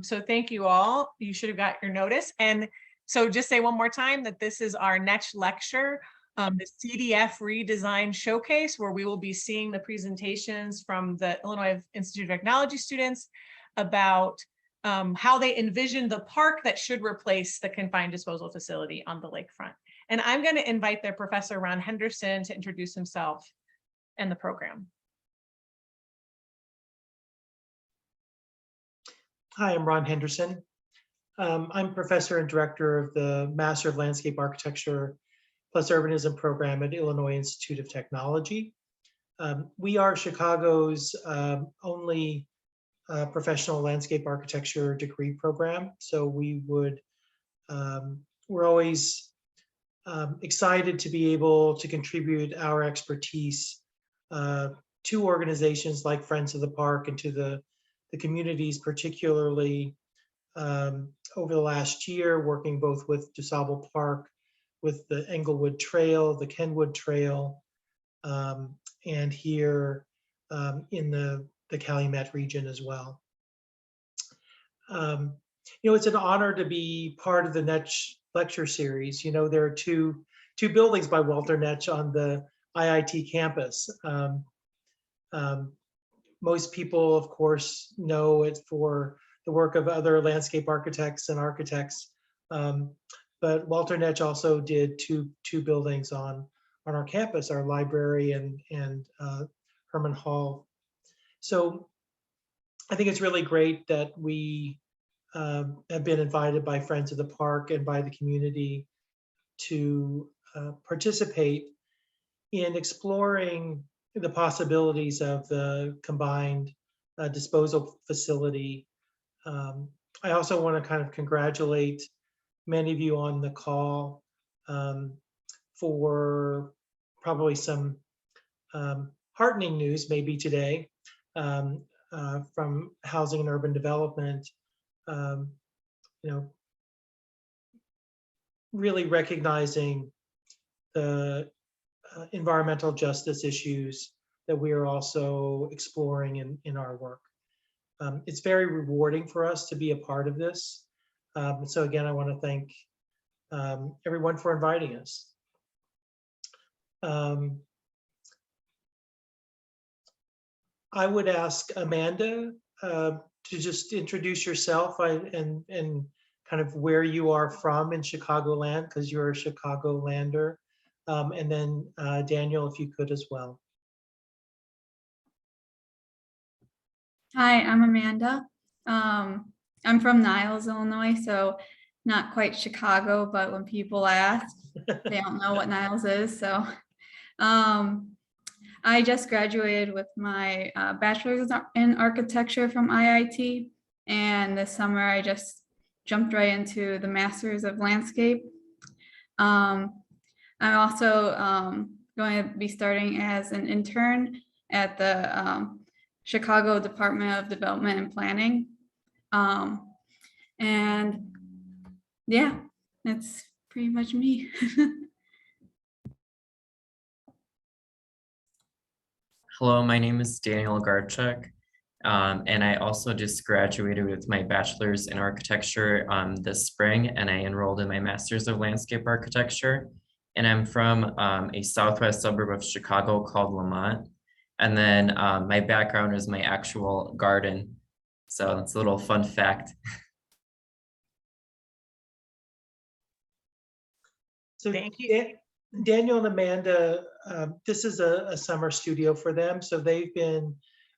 So thank you all. You should have got your notice. And so just say one more time that this is our Netsch Lecture, the CDF redesign showcase, where we will be seeing the presentations from the Illinois Institute of Technology students about how they envision the park that should replace the confined disposal facility on the lakefront. And I'm going to invite their professor, Ron Henderson, to introduce himself and the program. Hi, I'm Ron Henderson. I'm professor and director of the Master of Landscape Architecture plus Urbanism program at Illinois Institute of Technology. We are Chicago's only professional landscape architecture degree program. So we're always excited to be able to contribute our expertise to organizations like Friends of the Park and to the communities, particularly over the last year, working both with DuSable Park, with the Englewood Trail, the Kenwood Trail, and here in the Calumet region as well. It's an honor to be part of the Netsch Lecture series. There are two buildings by Walter Netsch on the IIT campus. Most people, of course, know it for the work of other landscape architects and architects, but Walter Netsch also did two buildings on our campus, our library and Herman Hall. So I think it's really great that we have been invited by Friends of the Park and by the community to participate in exploring the possibilities of the combined disposal facility. I also want to kind of congratulate many of you on the call for probably some heartening news maybe today from Housing and Urban Development, really recognizing the environmental justice issues that we are also exploring in our work. It's very rewarding for us to be a part of this. So again, I want to thank everyone for inviting us. I would ask Amanda to just introduce yourself and kind of where you are from in Chicagoland, because you're a Chicago-lander. And then Daniel, if you could as well. Hi, I'm Amanda. I'm from Niles, Illinois, so not quite Chicago, but when people ask, they don't know what Niles is. So I just graduated with my bachelor's in architecture from IIT. And this summer, I just jumped right into the master's of landscape. I'm also going to be starting as an intern at the Chicago Department of Development and Planning. And yeah, that's pretty much me. Hello, my name is Daniel Garchuk, and I also just graduated with my bachelor's in architecture this spring, and I enrolled in my master's of landscape architecture. And I'm from a southwest suburb of Chicago called Lamont. And then my background is my actual garden. So it's a little fun fact. So thank you. Daniel and Amanda, this is a summer studio for them. So they've been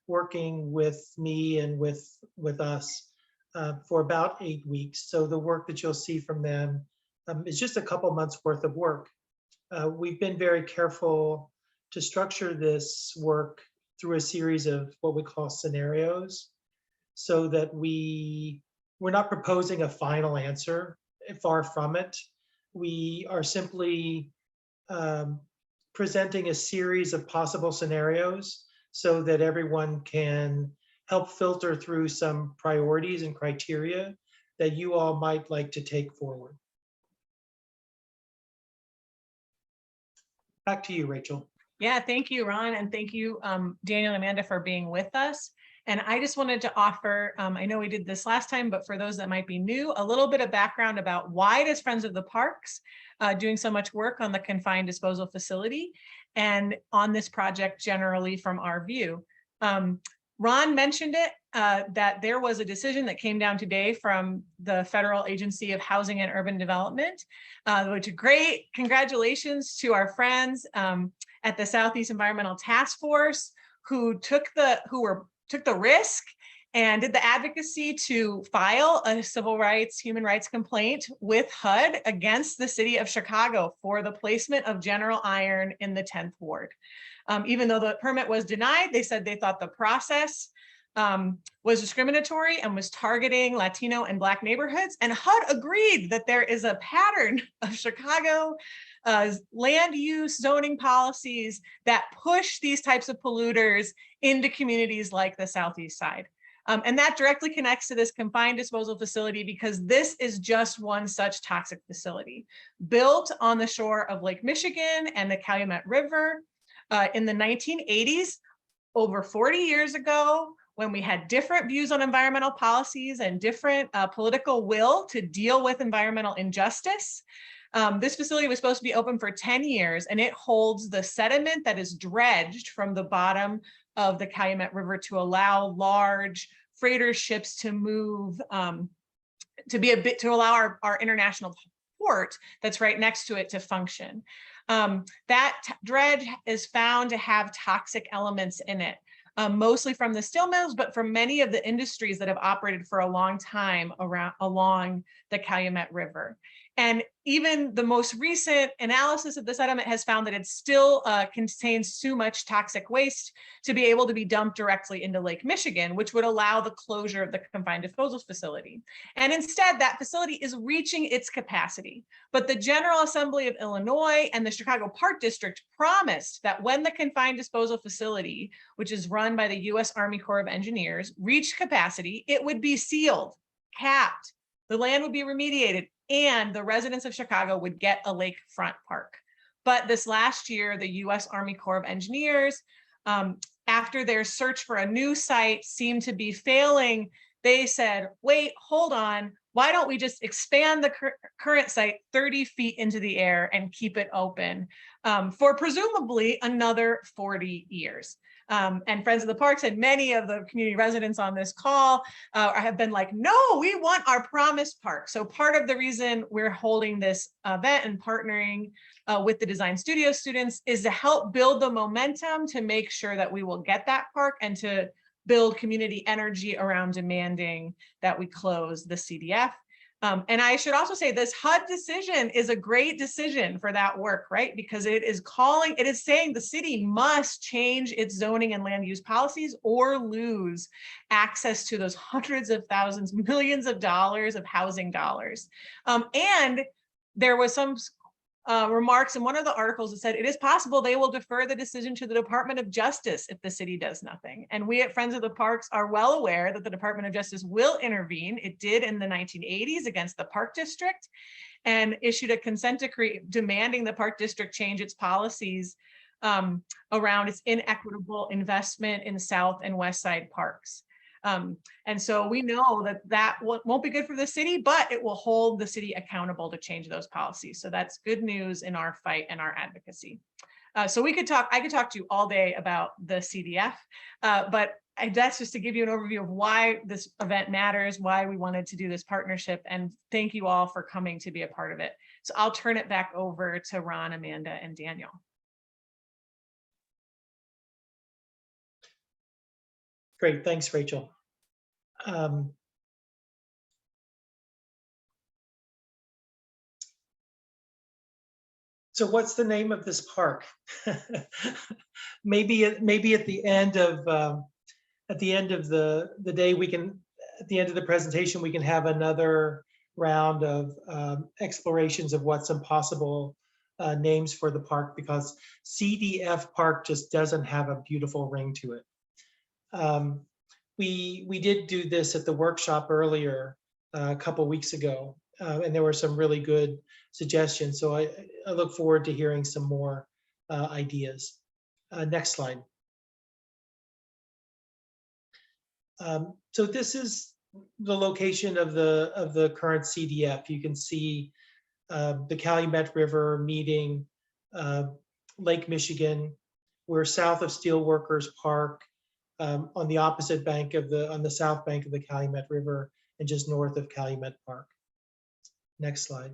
working with me and with us for about 8 weeks. So the work that you'll see from them is just a couple months worth of work. We've been very careful to structure this work through a series of what we call scenarios, so that we're not proposing a final answer, far from it. We are simply presenting a series of possible scenarios so that everyone can help filter through some priorities and criteria that you all might like to take forward. Back to you, Rachel. Yeah, thank you, Ron, and thank you, Daniel and Amanda, for being with us. And I just wanted to offer, I know we did this last time, but for those that might be new, a little bit of background about why does Friends of the Parks doing so much work on the Confined Disposal Facility and on this project generally from our view. Ron mentioned it, that there was a decision that came down today from the Federal Agency of Housing and Urban Development, which great congratulations to our friends at the Southeast Environmental Task Force who took the risk and did the advocacy to file a civil rights, human rights complaint with HUD against the city of Chicago for the placement of General Iron in the 10th Ward. Even though the permit was denied, they said they thought the process was discriminatory and was targeting Latino and Black neighborhoods. And HUD agreed that there is a pattern of Chicago land use zoning policies that push these types of polluters into communities like the Southeast side. And that directly connects to this confined disposal facility because this is just one such toxic facility built on the shore of Lake Michigan and the Calumet River in the 1980s, over 40 years ago, when we had different views on environmental policies and different political will to deal with environmental injustice. This facility was supposed to be open for 10 years and it holds the sediment that is dredged from the bottom of the Calumet River to allow large freighter ships to move, to allow our international port that's right next to it to function. That dredge is found to have toxic elements in it, mostly from the steel mills, but from many of the industries that have operated for a long time along the Calumet River. And even the most recent analysis of the sediment has found that it still contains too much toxic waste to be able to be dumped directly into Lake Michigan, which would allow the closure of the confined disposal facility. And instead, that facility is reaching its capacity. But the General Assembly of Illinois and the Chicago Park District promised that when the confined disposal facility, which is run by the U.S. Army Corps of Engineers, reached capacity, it would be sealed, capped, the land would be remediated, and the residents of Chicago would get a lakefront park. But this last year, the U.S. Army Corps of Engineers, after their search for a new site seemed to be failing, they said, wait, hold on, why don't we just expand the current site 30 feet into the air and keep it open for presumably another 40 years. And Friends of the Parks and many of the community residents on this call have been like, no, we want our promised park. So part of the reason we're holding this event and partnering with the design studio students is to help build the momentum to make sure that we will get that park and to build community energy around demanding that we close the CDF. And I should also say this HUD decision is a great decision for that work, right? Because it is saying the city must change its zoning and land use policies or lose access to those hundreds of thousands, millions of dollars of housing dollars. And there was some remarks in one of the articles that said it is possible they will defer the decision to the Department of Justice if the city does nothing. And we at Friends of the Parks are well aware that the Department of Justice will intervene. It did in the 1980s against the Park District and issued a consent decree demanding the Park District change its policies around its inequitable investment in South and West Side parks. And so we know that won't be good for the city, but it will hold the city accountable to change those policies. So that's good news in our fight and our advocacy. So I could talk to you all day about the CDF, but that's just to give you an overview of why this event matters, why we wanted to do this partnership, and thank you all for coming to be a part of it. So I'll turn it back over to Ron, Amanda, and Daniel. Great, thanks, Rachel. So what's the name of this park? maybe at the end of the day we can, at the end of the presentation, we can have another round of explorations of what some possible names for the park, because CDF Park just doesn't have a beautiful ring to it. We did do this at the workshop earlier a couple weeks ago, and there were some really good suggestions. So I look forward to hearing some more ideas. Next slide. So this is the location of the current CDF. You can see the Calumet River meeting Lake Michigan. We're south of Steelworkers Park, on the opposite bank of on the south bank of the Calumet River, and just north of Calumet Park. Next slide.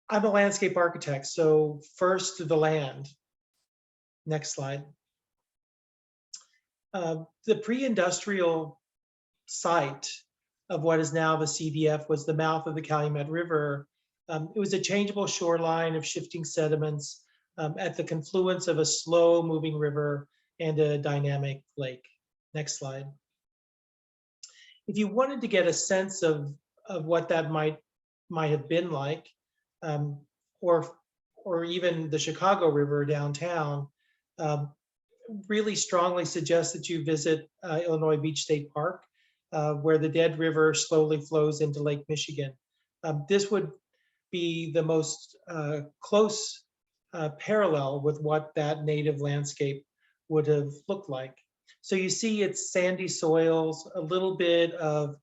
I'm a landscape architect, so first to the land. Next slide. The pre-industrial site of what is now the CDF was the mouth of the Calumet River. It was a changeable shoreline of shifting sediments at the confluence of a slow-moving river and a dynamic lake. Next slide. If you wanted to get a sense of what that might have been like, or even the Chicago River downtown, really strongly suggest that you visit Illinois Beach State Park, where the Dead River slowly flows into Lake Michigan. This would be the most close parallel with what that native landscape would have looked like. So you see it's sandy soils, a little bit of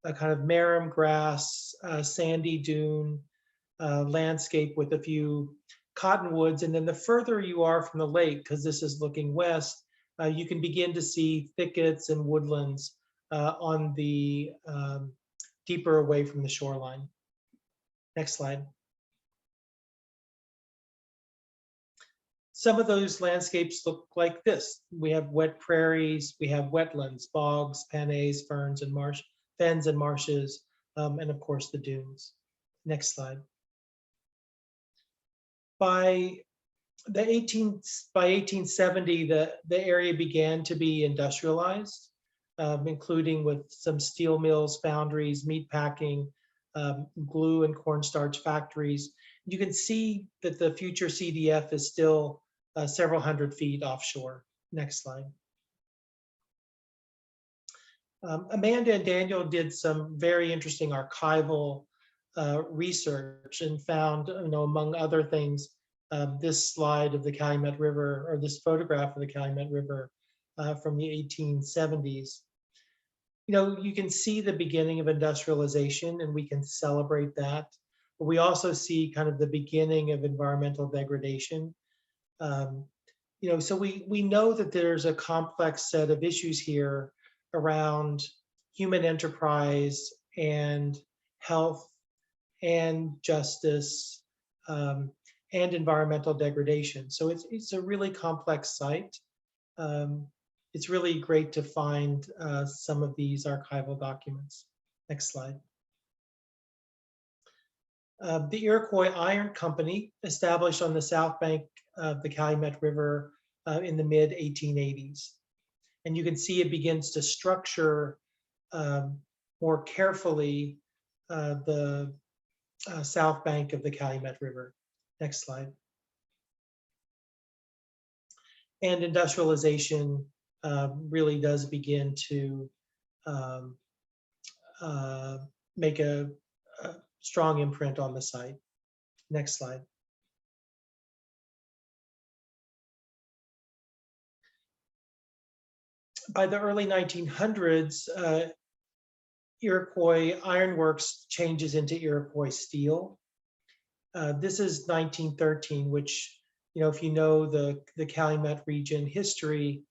a kind of marram grass, sandy dune landscape with a few cottonwoods. And then the further you are from the lake, because this is looking west, you can begin to see thickets and woodlands on the deeper away from the shoreline. Next slide. Some of those landscapes look like this. We have wet prairies, we have wetlands, bogs, pannes, ferns, and fens and marshes, and of course the dunes. Next slide. By 1870, the area began to be industrialized, including with some steel mills, foundries, meat packing, glue and cornstarch factories. You can see that the future CDF is still several hundred feet offshore. Next slide. Amanda and Daniel did some very interesting archival research and found, among other things, this slide of the Calumet River, or this photograph of the Calumet River from the 1870s. You can see the beginning of industrialization, and we can celebrate that. But we also see kind of the beginning of environmental degradation. So we know that there's a complex set of issues here around human enterprise and health and justice and environmental degradation. So it's a really complex site. It's really great to find some of these archival documents. Next slide. The Iroquois Iron Company, established on the south bank of the Calumet River in the mid-1880s. And you can see it begins to structure more carefully the south bank of the Calumet River. Next slide. And industrialization really does begin to make a strong imprint on the site. Next slide. By the early 1900s, Iroquois Ironworks changes to Iroquois Steel. This is 1913, which, if you know the Calumet region history,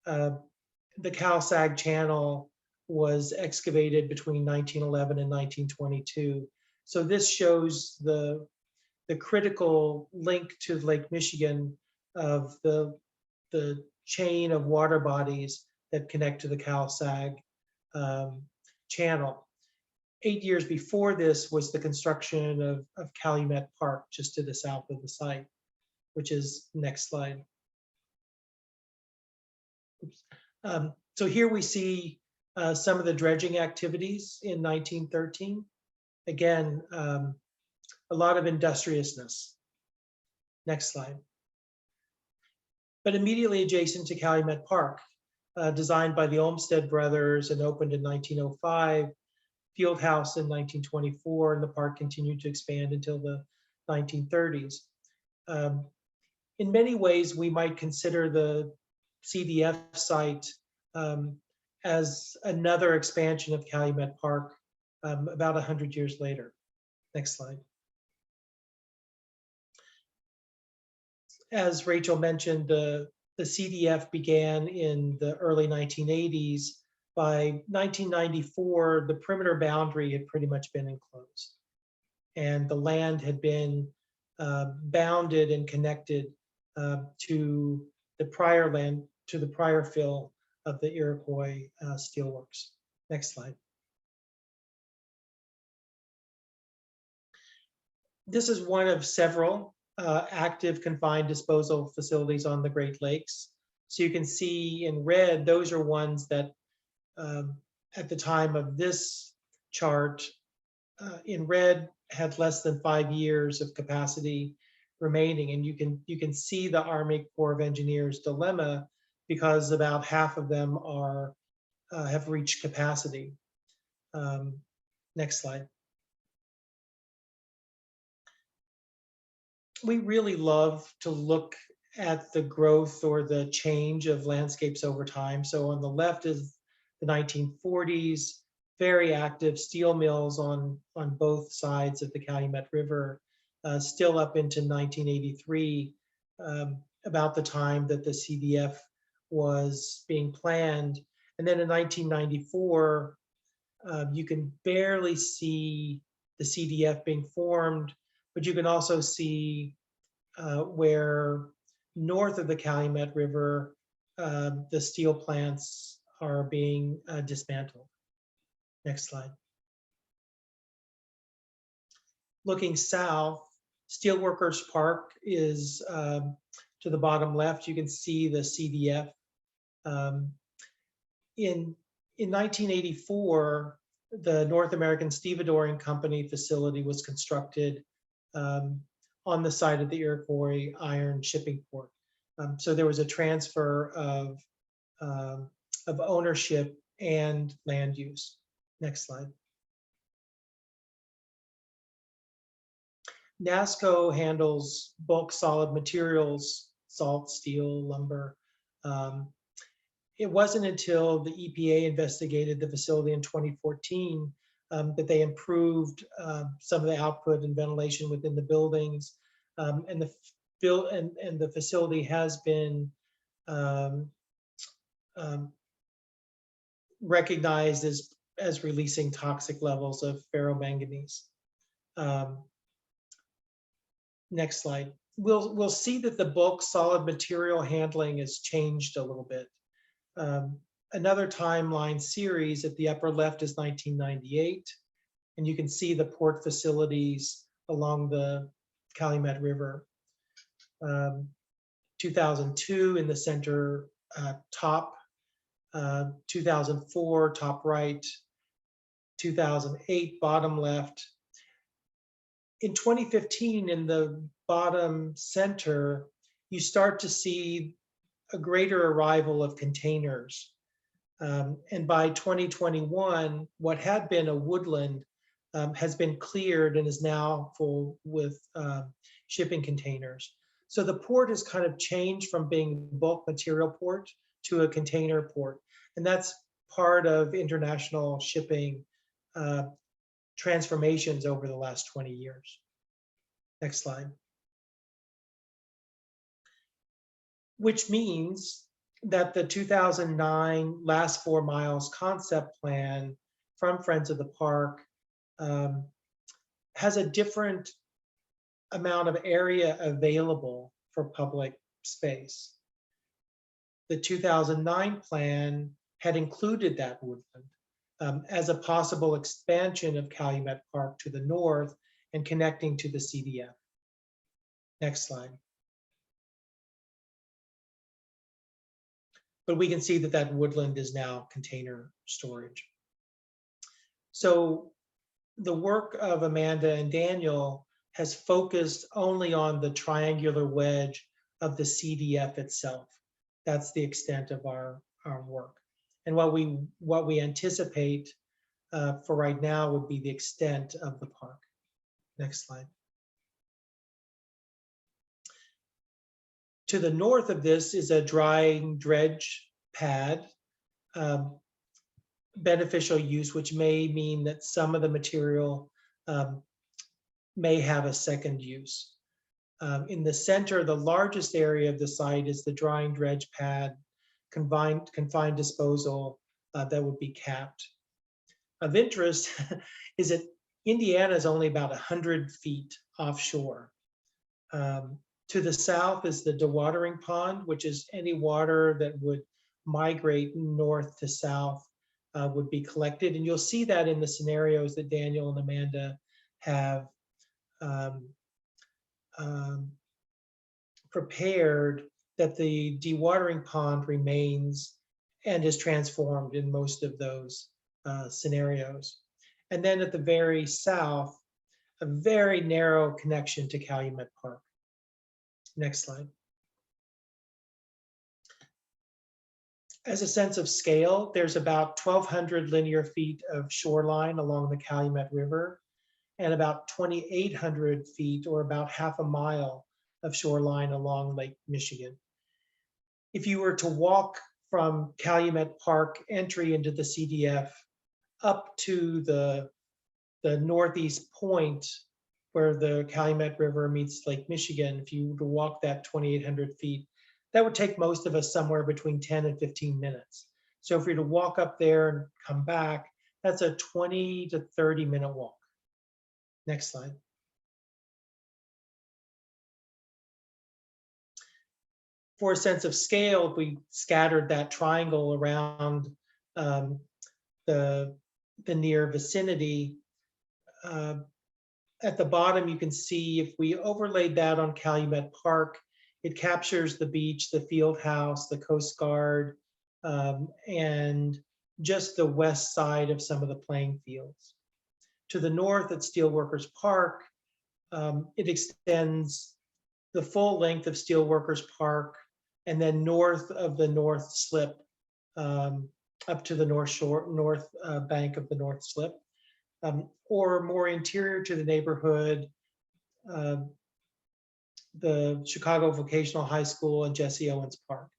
the Cal-Sag Channel was excavated between 1911 and 1922. So this shows the critical link to Lake Michigan of the chain of water bodies that connect to the Cal-Sag Channel. 8 years before this was the construction of Calumet Park, just to the south of the site, which is next slide. So here we see some of the dredging activities in 1913. Again, a lot of industriousness. Next slide. But immediately adjacent to Calumet Park, designed by the Olmsted brothers and opened in 1905, field house in 1924, and the park continued to expand until the 1930s. In many ways, we might consider the CDF site as another expansion of Calumet Park about 100 years later. Next slide. As Rachel mentioned, the CDF began in the early 1980s. By 1994, the perimeter boundary had pretty much been enclosed, and the land had been bounded and connected to the prior land, to the prior fill of the Iroquois steelworks. Next slide. This is one of several active confined disposal facilities on the Great Lakes. So you can see in red, those are ones that at the time of this chart, in red had less than 5 years of capacity remaining. And you can see the Army Corps of Engineers dilemma, because about half of them are have reached capacity. Next slide. We really love to look at the growth or the change of landscapes over time. So on the left is the 1940s, very active steel mills on both sides of the Calumet River, still up into 1983, about the time that the CDF was being planned. And then in 1994, you can barely see the CDF being formed, but you can also see where north of the Calumet River, the steel plants are being dismantled. Next slide. Looking south, Steelworkers Park is to the bottom left. You can see the CDF. In 1984, the North American Stevedoring Company facility was constructed on the site of the Iroquois Iron Shipping Port. So there was a transfer of ownership and land use. Next slide. NASCO handles bulk solid materials, salt, steel, lumber. It wasn't until the EPA investigated the facility in 2014 that they improved some of the output and ventilation within the buildings, and the facility has been recognized as releasing toxic levels of ferromanganese. Next slide. We'll see that the bulk solid material handling has changed a little bit. Another timeline series at the upper left is 1998, and you can see the port facilities along the Calumet River. 2002 in the center top, 2004 top right, 2008 bottom left. In 2015, in the bottom center, you start to see a greater arrival of containers. And by 2021, what had been a woodland has been cleared and is now full with shipping containers. So the port has kind of changed from being bulk material port to a container port. And that's part of international shipping transformations over the last 20 years. Next slide. Which means that the 2009 last 4 miles concept plan from Friends of the Park has a different amount of area available for public space. The 2009 plan had included that woodland as a possible expansion of Calumet Park to the north and connecting to the CDF. Next slide. But we can see that that woodland is now container storage. So the work of Amanda and Daniel has focused only on the triangular wedge of the CDF itself. That's the extent of our work. And what we anticipate for right now would be the extent of the park. Next slide. To the north of this is a drying dredge pad, beneficial use, which may mean that some of the material may have a second use. In the center, the largest area of the site is the drying dredge pad, confined disposal that would be capped. Of interest is that Indiana is only about 100 feet offshore. To the south is the dewatering pond, which is any water that would migrate north to south would be collected. And you'll see that in the scenarios that Daniel and Amanda have prepared, that the dewatering pond remains and is transformed in most of those scenarios. And then at the very south, a very narrow connection to Calumet Park. Next slide. As a sense of scale, there's about 1,200 linear feet of shoreline along the Calumet River and about 2,800 feet, or about half a mile, of shoreline along Lake Michigan. If you were to walk from Calumet Park entry into the CDF up to the northeast point where the Calumet River meets Lake Michigan, if you were to walk that 2,800 feet, that would take most of us somewhere between 10 and 15 minutes. So if you're to walk up there and come back, that's a 20 to 30-minute walk. Next slide. For a sense of scale, if we scattered that triangle around the near vicinity, at the bottom, you can see if we overlaid that on Calumet Park, it captures the beach, the field house, the Coast Guard, and just the west side of some of the playing fields. To the north at Steelworkers Park, it extends the full length of Steelworkers Park, and then north of the North Slip, up to the north bank of the North Slip, or more interior to the neighborhood, the Chicago Vocational High School and Jesse Owens Park.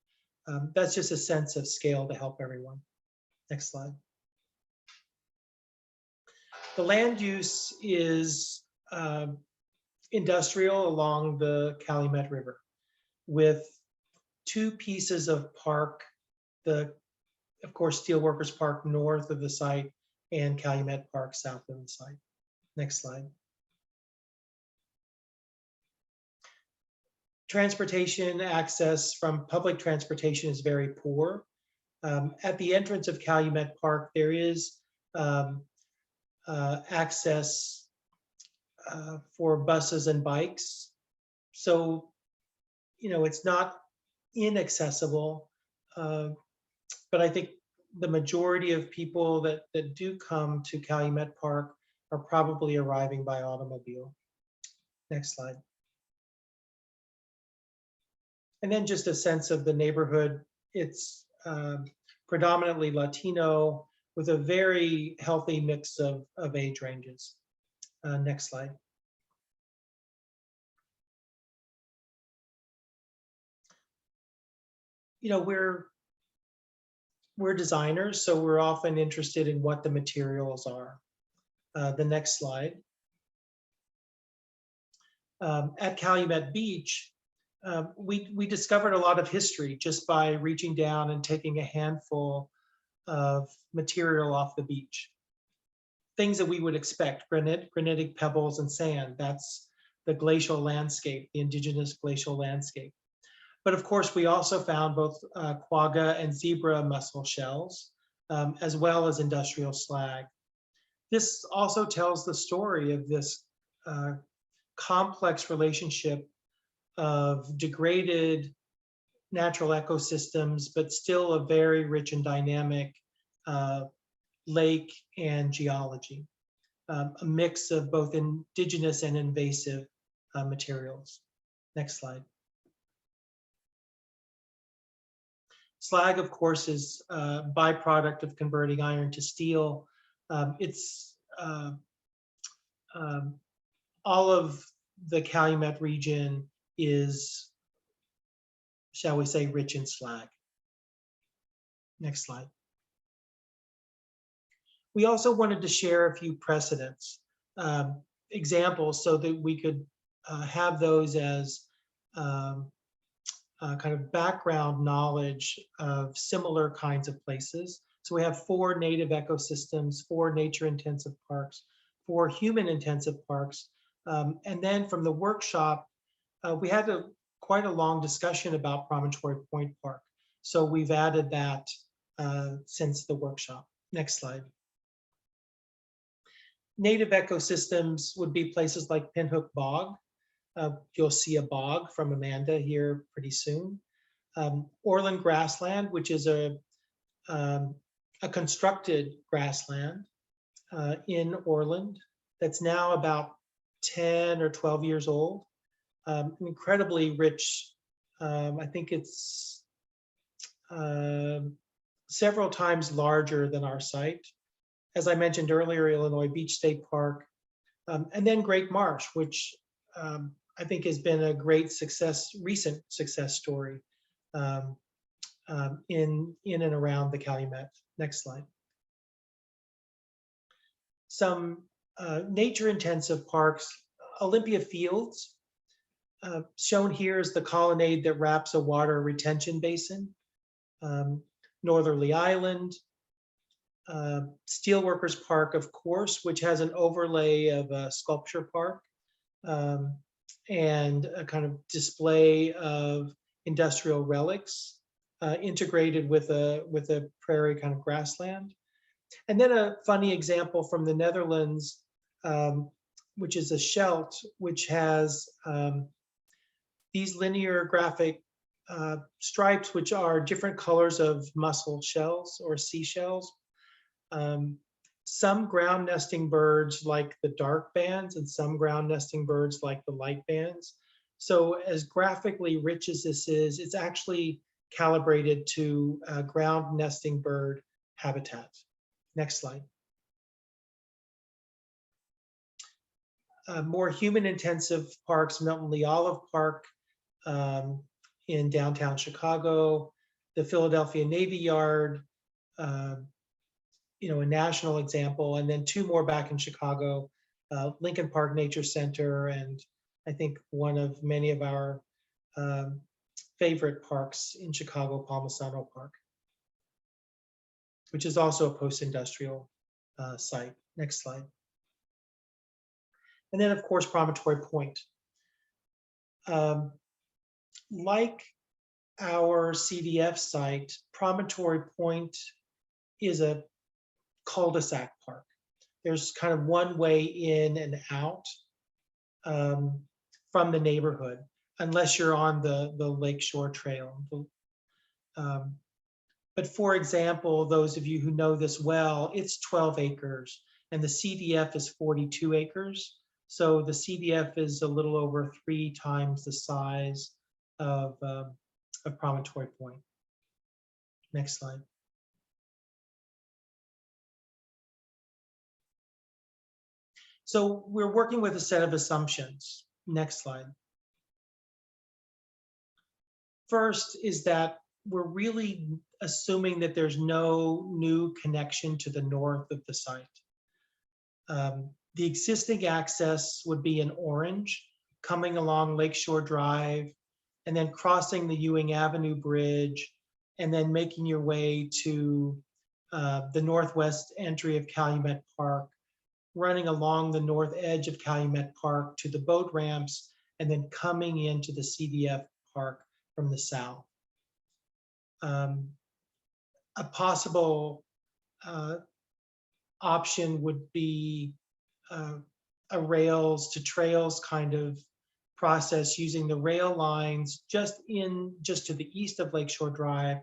That's just a sense of scale to help everyone. Next slide. The land use is industrial along the Calumet River, with two pieces of park, of course, Steelworkers Park north of the site and Calumet Park south of the site. Next slide. Transportation access from public transportation is very poor. At the entrance of Calumet Park, there is access for buses and bikes. So, it's not inaccessible, but I think the majority of people that do come to Calumet Park are probably arriving by automobile. Next slide. And then just a sense of the neighborhood. It's predominantly Latino with a very healthy mix of age ranges. Next slide. We're designers, so we're often interested in what the materials are. The next slide. At Calumet Beach, we discovered a lot of history just by reaching down and taking a handful of material off the beach. Things that we would expect, granitic pebbles and sand. That's the glacial landscape, the indigenous glacial landscape. But of course, we also found both quagga and zebra mussel shells, as well as industrial slag. This also tells the story of this complex relationship of degraded natural ecosystems, but still a very rich and dynamic lake and geology, a mix of both indigenous and invasive materials. Next slide. Slag, of course, is a byproduct of converting iron to steel. It's all of the Calumet region is shall we say, rich in slag. Next slide. We also wanted to share a few precedents, examples, so that we could have those as kind of background knowledge of similar kinds of places. So we have 4 native ecosystems, 4 nature-intensive parks, 4 human-intensive parks. And then from the workshop, we had quite a long discussion about Promontory Point Park. So we've added that since the workshop. Next slide. Native ecosystems would be places like Pinhook Bog. You'll see a bog from Amanda here pretty soon. Orland Grassland, which is a constructed grassland in Orland that's now about 10 or 12 years old. Incredibly rich. I think it's several times larger than our site. As I mentioned earlier, Illinois Beach State Park, and then Great Marsh, which I think has been a great success, recent success story in and around the Calumet. Next slide. Some nature-intensive parks, Olympia Fields, shown here is the colonnade that wraps a water retention basin. Northerly Island, Steelworkers Park, of course, which has an overlay of a sculpture park and a kind of display of industrial relics integrated with a prairie kind of grassland. And then a funny example from the Netherlands, which is a Scheldt, which has these linear graphic stripes, which are different colors of mussel shells or seashells. Some ground nesting birds like the dark bands and some ground nesting birds like the light bands. So as graphically rich as this is, it's actually calibrated to ground nesting bird habitat. Next slide. More human intensive parks, Milton Lee Olive Park in downtown Chicago, the Philadelphia Navy Yard, a national example, and then 2 more back in Chicago, Lincoln Park Nature Center, and I think one of many of our favorite parks in Chicago, Palmisano Park, which is also a post-industrial site. Next slide. And then, of course, Promontory Point. Like our CDF site, Promontory Point is a cul-de-sac park. There's kind of one way in and out from the neighborhood, unless you're on the Lakeshore Trail. But for example, those of you who know this well, it's 12 acres and the CDF is 42 acres. So the CDF is a little over 3 times the size of Promontory Point. Next slide. So we're working with a set of assumptions. Next slide. First is that we're really assuming that there's no new connection to the north of the site. The existing access would be in orange, coming along Lakeshore Drive, and then crossing the Ewing Avenue Bridge, and then making your way to the northwest entry of Calumet Park, running along the north edge of Calumet Park to the boat ramps, and then coming into the CDF park from the south. A possible option would be a rails to trails kind of process, using the rail lines just to the east of Lakeshore Drive,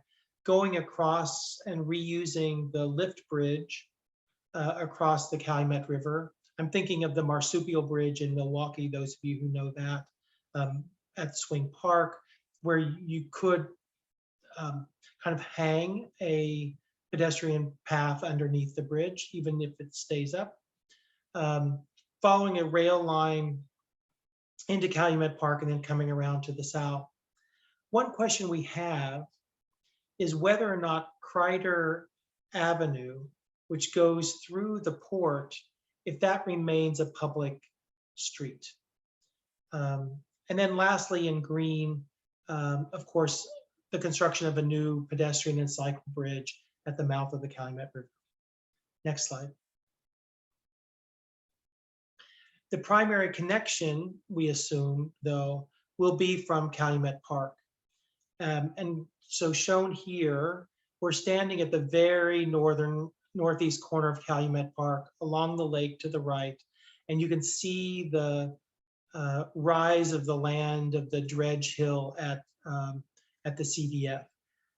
going across and reusing the lift bridge across the Calumet River. I'm thinking of the Marsupial Bridge in Milwaukee, those of you who know that, at Swing Park, where you could kind of hang a pedestrian path underneath the bridge, even if it stays up. Following a rail line into Calumet Park and then coming around to the south. one question we have is whether or not Kreider Avenue, which goes through the port, if that remains a public street. And then lastly, in green, of course, the construction of a new pedestrian and cycle bridge at the mouth of the Calumet River. Next slide. The primary connection, we assume, though, will be from Calumet Park. And so shown here, we're standing at the very northeast corner of Calumet Park along the lake to the right, and you can see the rise of the land of the dredge hill at the CDF.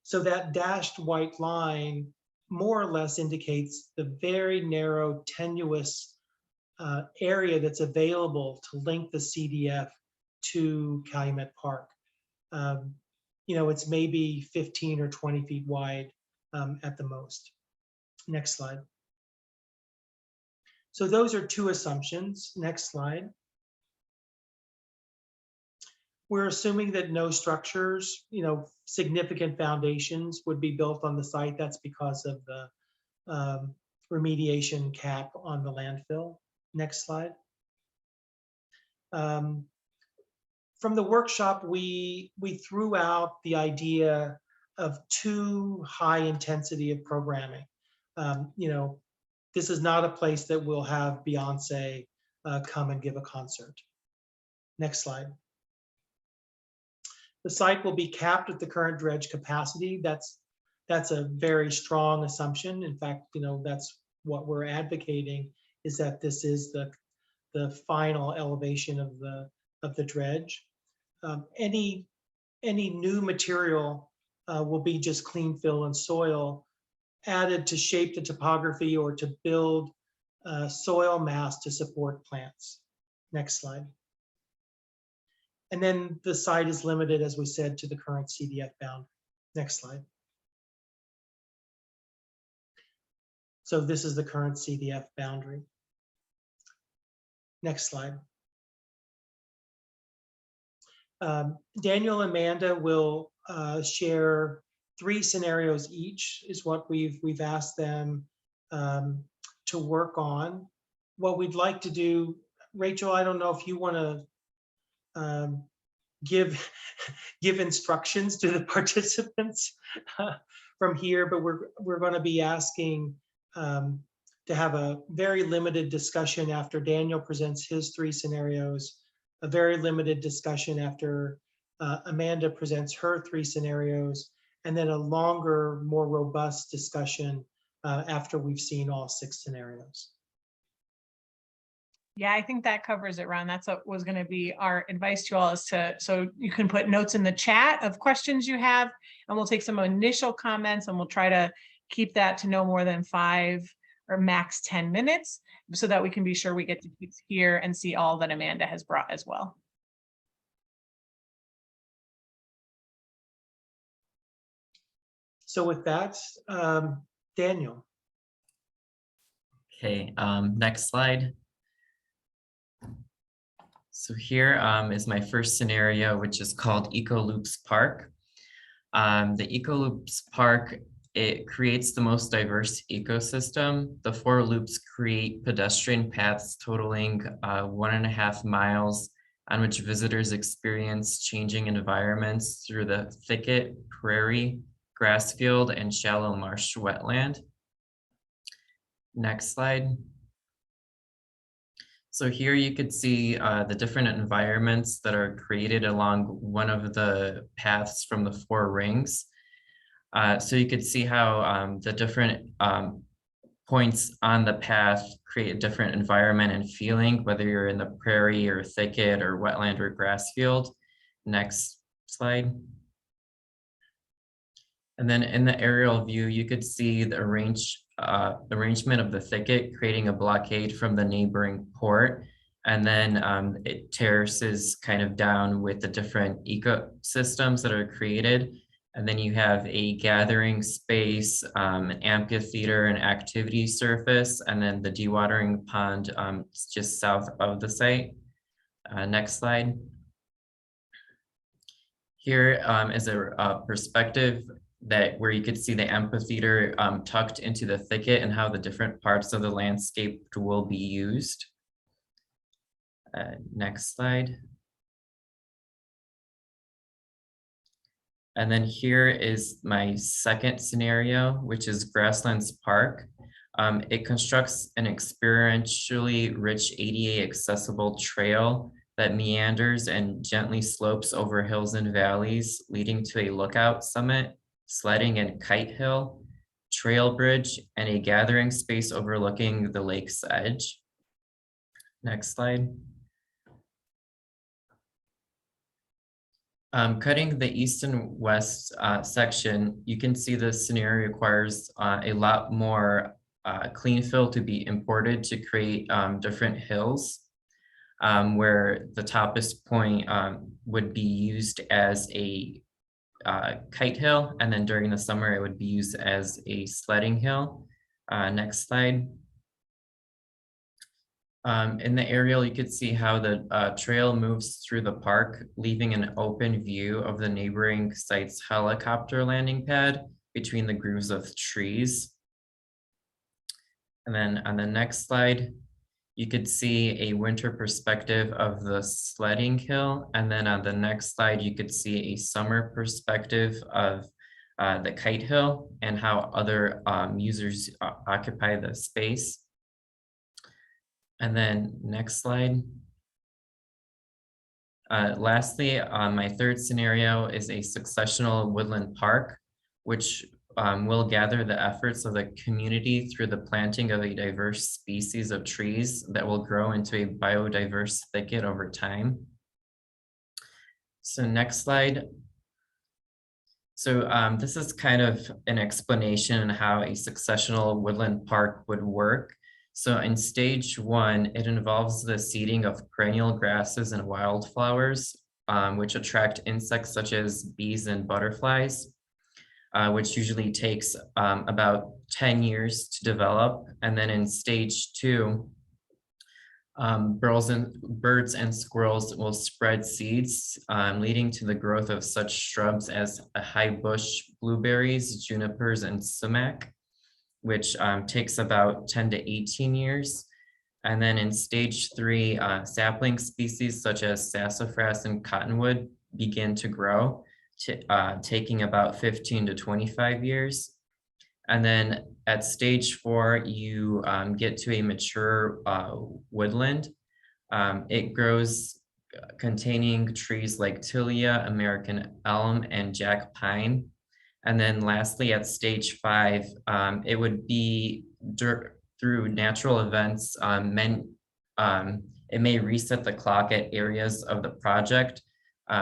So that dashed white line more or less indicates the very narrow, tenuous area that's available to link the CDF to Calumet Park. You know, it's maybe 15 or 20 feet wide at the most. Next slide. So those are two assumptions. Next slide. We're assuming that no structures, you know, significant foundations would be built on the site. That's because of the remediation cap on the landfill. Next slide. From the workshop, we threw out the idea of too high intensity of programming. You know, this is not a place that will have Beyonce come and give a concert. Next slide. The site will be capped at the current dredge capacity. That's a very strong assumption. In fact, you know, that's what we're advocating, is that this is the final elevation of the dredge. Any new material will be just clean fill and soil added to shape the topography or to build soil mass to support plants. Next slide. And then the site is limited, as we said, to the current CDF boundary. Next slide. So this is the current CDF boundary. Next slide. Daniel and Amanda will share 3 scenarios each, is what we've asked them to work on. What we'd like to do, Rachel, I don't know if you want to give instructions to the participants from here, but we're going to be asking to have a very limited discussion after Daniel presents his 3 scenarios, a very limited discussion after Amanda presents her 3 scenarios, and then a longer, more robust discussion after we've seen all 6 scenarios. Yeah, I think that covers it, Ron. That's what was going to be our advice to you all, is so you can put notes in the chat of questions you have, and we'll take some initial comments, and we'll try to keep that to no more than 5 or max 10 minutes, so that we can be sure we get to hear and see all that Amanda has brought as well. So with that, Daniel. Okay, next slide. So here is my first scenario, which is called Eco Loops Park. The Eco Loops Park, it creates the most diverse ecosystem. The 4 loops create pedestrian paths totaling 1.5 miles, on which visitors experience changing environments through the thicket, prairie, grass field, and shallow marsh wetland. Next slide. So here you could see the different environments that are created along one of the paths from the 4 rings. So you could see how the different points on the path create a different environment and feeling, whether you're in the prairie or thicket or wetland or grass field. Next slide. And then in the aerial view, you could see the arrangement of the thicket, creating a blockade from the neighboring port. And then it terraces kind of down with the different ecosystems that are created. And then you have a gathering space, an amphitheater, an activity surface, and then the dewatering pond just south of the site. Next slide. Here is a perspective that where you could see the amphitheater tucked into the thicket and how the different parts of the landscape will be used. Next slide. And then here is my second scenario, which is Grasslands Park. It constructs an experientially rich ADA accessible trail that meanders and gently slopes over hills and valleys, leading to a lookout summit, sledding and kite hill, trail bridge, and a gathering space overlooking the lake's edge. Next slide. Cutting the east and west section, you can see the scenario requires a lot more clean fill to be imported to create different hills, where the toppest point would be used as a kite hill, and then during the summer it would be used as a sledding hill. Next slide. In the aerial, you could see how the trail moves through the park, leaving an open view of the neighboring site's helicopter landing pad between the grooves of trees. And then on the next slide, you could see a winter perspective of the sledding hill. And then on the next slide, you could see a summer perspective of the kite hill and how other users occupy the space. And then next slide. Lastly, my third scenario is a successional woodland park, which will gather the efforts of the community through the planting of a diverse species of trees that will grow into a biodiverse thicket over time. So next slide. So this is kind of an explanation on how a successional woodland park would work. So in stage one, it involves the seeding of perennial grasses and wildflowers, which attract insects such as bees and butterflies, which usually takes about 10 years to develop. And then in stage two, birds and squirrels will spread seeds, leading to the growth of such shrubs as high bush blueberries, junipers, and sumac, which takes about 10 to 18 years. And then in stage three, sapling species such as sassafras and cottonwood begin to grow, taking about 15 to 25 years. And then at stage four, you get to a mature woodland. It grows containing trees like Tilia, American elm, and jack pine. And then lastly, at stage five, it would be through natural events, it may reset the clock at areas of the project,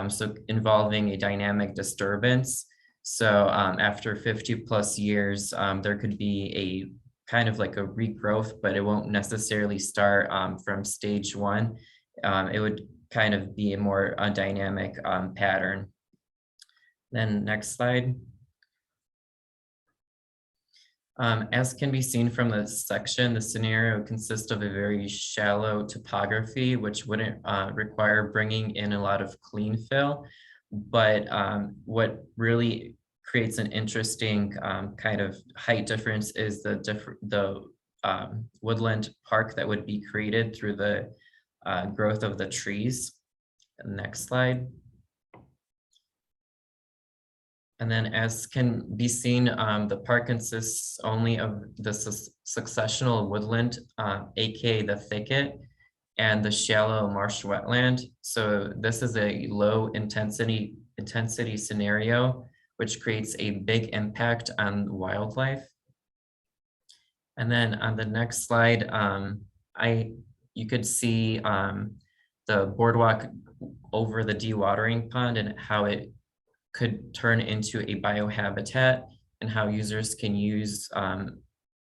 so involving a dynamic disturbance. So after 50 plus years, there could be a kind of like a regrowth, but it won't necessarily start from stage one. It would kind of be a more dynamic pattern. Then next slide. As can be seen from the section, the scenario consists of a very shallow topography, which wouldn't require bringing in a lot of clean fill. But what really creates an interesting kind of height difference is the woodland park that would be created through the growth of the trees. Next slide. And then as can be seen, the park consists only of the successional woodland, aka the thicket, and the shallow marsh wetland. So this is a low intensity scenario, which creates a big impact on wildlife. And then on the next slide, you could see the boardwalk over the dewatering pond and how it could turn into a biohabitat and how users can use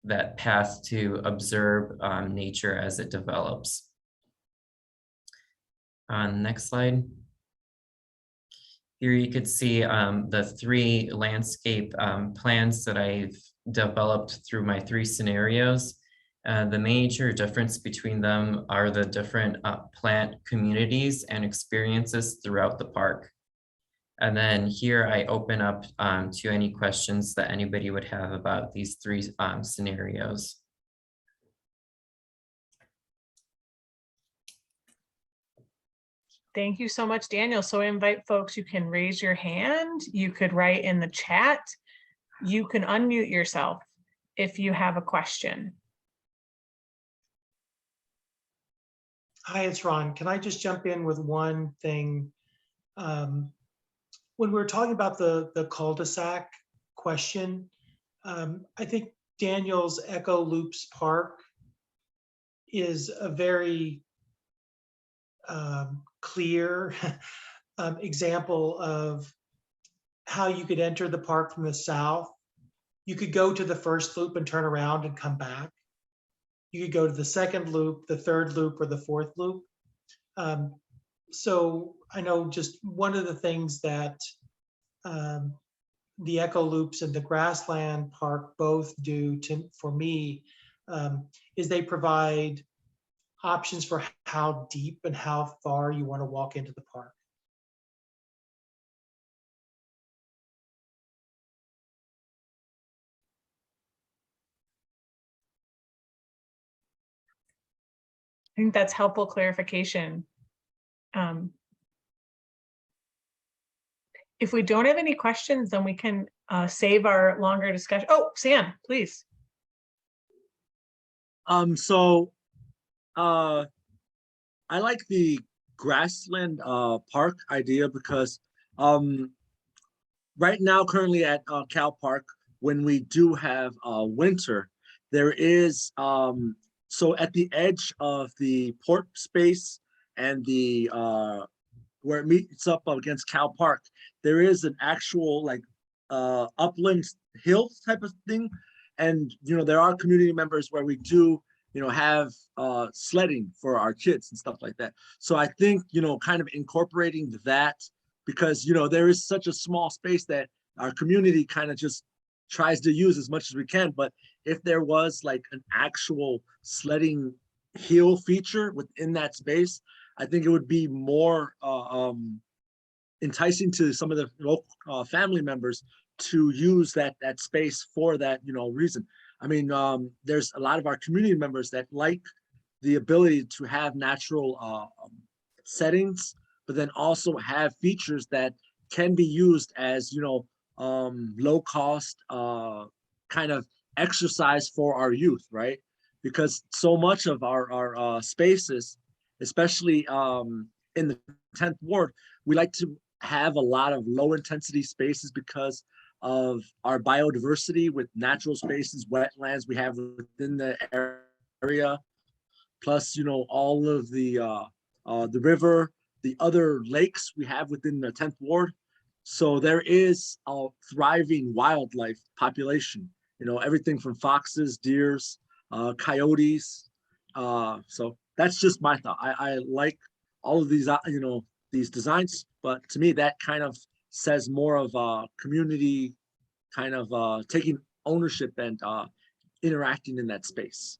that path to observe nature as it develops. Next slide. Here you could see the three landscape plans that I've developed through my three scenarios. The major difference between them are the different plant communities and experiences throughout the park. And then here I open up to any questions that anybody would have about these three scenarios. Thank you so much, Daniel. So I invite folks, you can raise your hand, you could write in the chat, you can unmute yourself if you have a question. Hi, it's Ron. Can I just jump in with one thing? When we were talking about the cul-de-sac question, I think Daniel's Echo Loops Park is a very clear example of how you could enter the park from the south. You could go to the first loop and turn around and come back. You could go to the second loop, the third loop, or the fourth loop. So I know just one of the things that the Echo Loops and the Grassland Park both do for me is they provide options for how deep and how far you want to walk into the park. I think that's helpful clarification. If we don't have any questions, then we can save our longer discussion. Oh, Sam, please. I like the grassland park idea because right now, currently at Cal Park, when we do have winter, there is so at the edge of the port space and the where it meets up against Cal Park, there is an actual like upland hill type of thing, and there are community members where we do have sledding for our kids and stuff like that. So I think kind of incorporating that, because there is such a small space that our community kind of just tries to use as much as we can. But if there was like an actual sledding hill feature within that space, I think it would be more enticing to some of the local family members to use that space for that reason. I mean, there's a lot of our community members that like the ability to have natural settings, but then also have features that can be used as low cost kind of exercise for our youth, right? Because so much of our spaces, especially in the 10th ward, we like to have a lot of low intensity spaces because of our biodiversity with natural spaces, wetlands we have within the area, plus all of the river, the other lakes we have within the 10th ward. So there is a thriving wildlife population, everything from foxes, deers, coyotes. So that's just my thought. I like all of these, these designs, but to me, that kind of says more of a community kind of taking ownership and interacting in that space.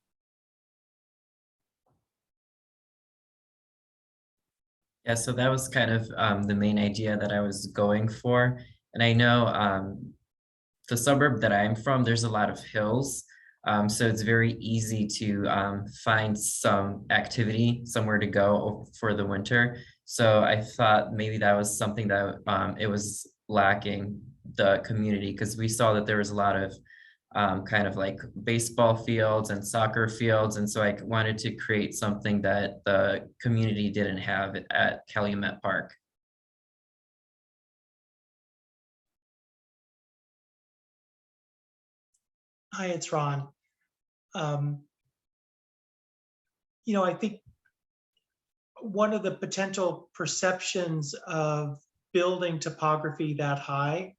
Yeah, so that was kind of the main idea that I was going for. And I know the suburb that I'm from, there's a lot of hills. So it's very easy to find some activity, somewhere to go for the winter. So I thought maybe that was something that it was lacking the community, because we saw that there was a lot of kind of like baseball fields and soccer fields. And so I wanted to create something that the community didn't have at Calumet Park. Hi, it's Ron. I think one of the potential perceptions of building topography that high,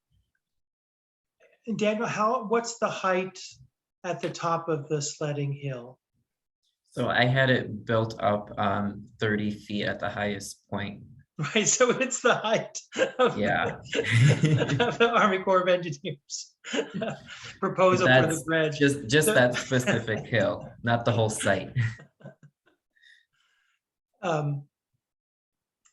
and Daniel, what's the height at the top of the sledding hill? So I had it built up 30 feet at the highest point. Right, so it's the height of, Yeah. of the Army Corps of Engineers proposal for the dredge. Just that specific hill, not the whole site.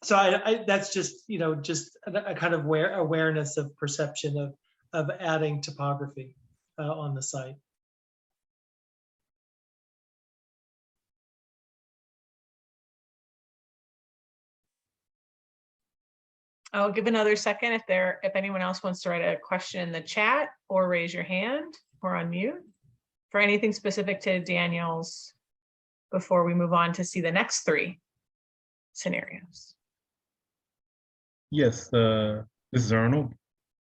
So that's just, just a kind of awareness of perception of adding topography on the site. I'll give another second if anyone else wants to write a question in the chat or raise your hand or unmute for anything specific to Daniel's before we move on to see the next 3 scenarios. Yes, this is Arnold.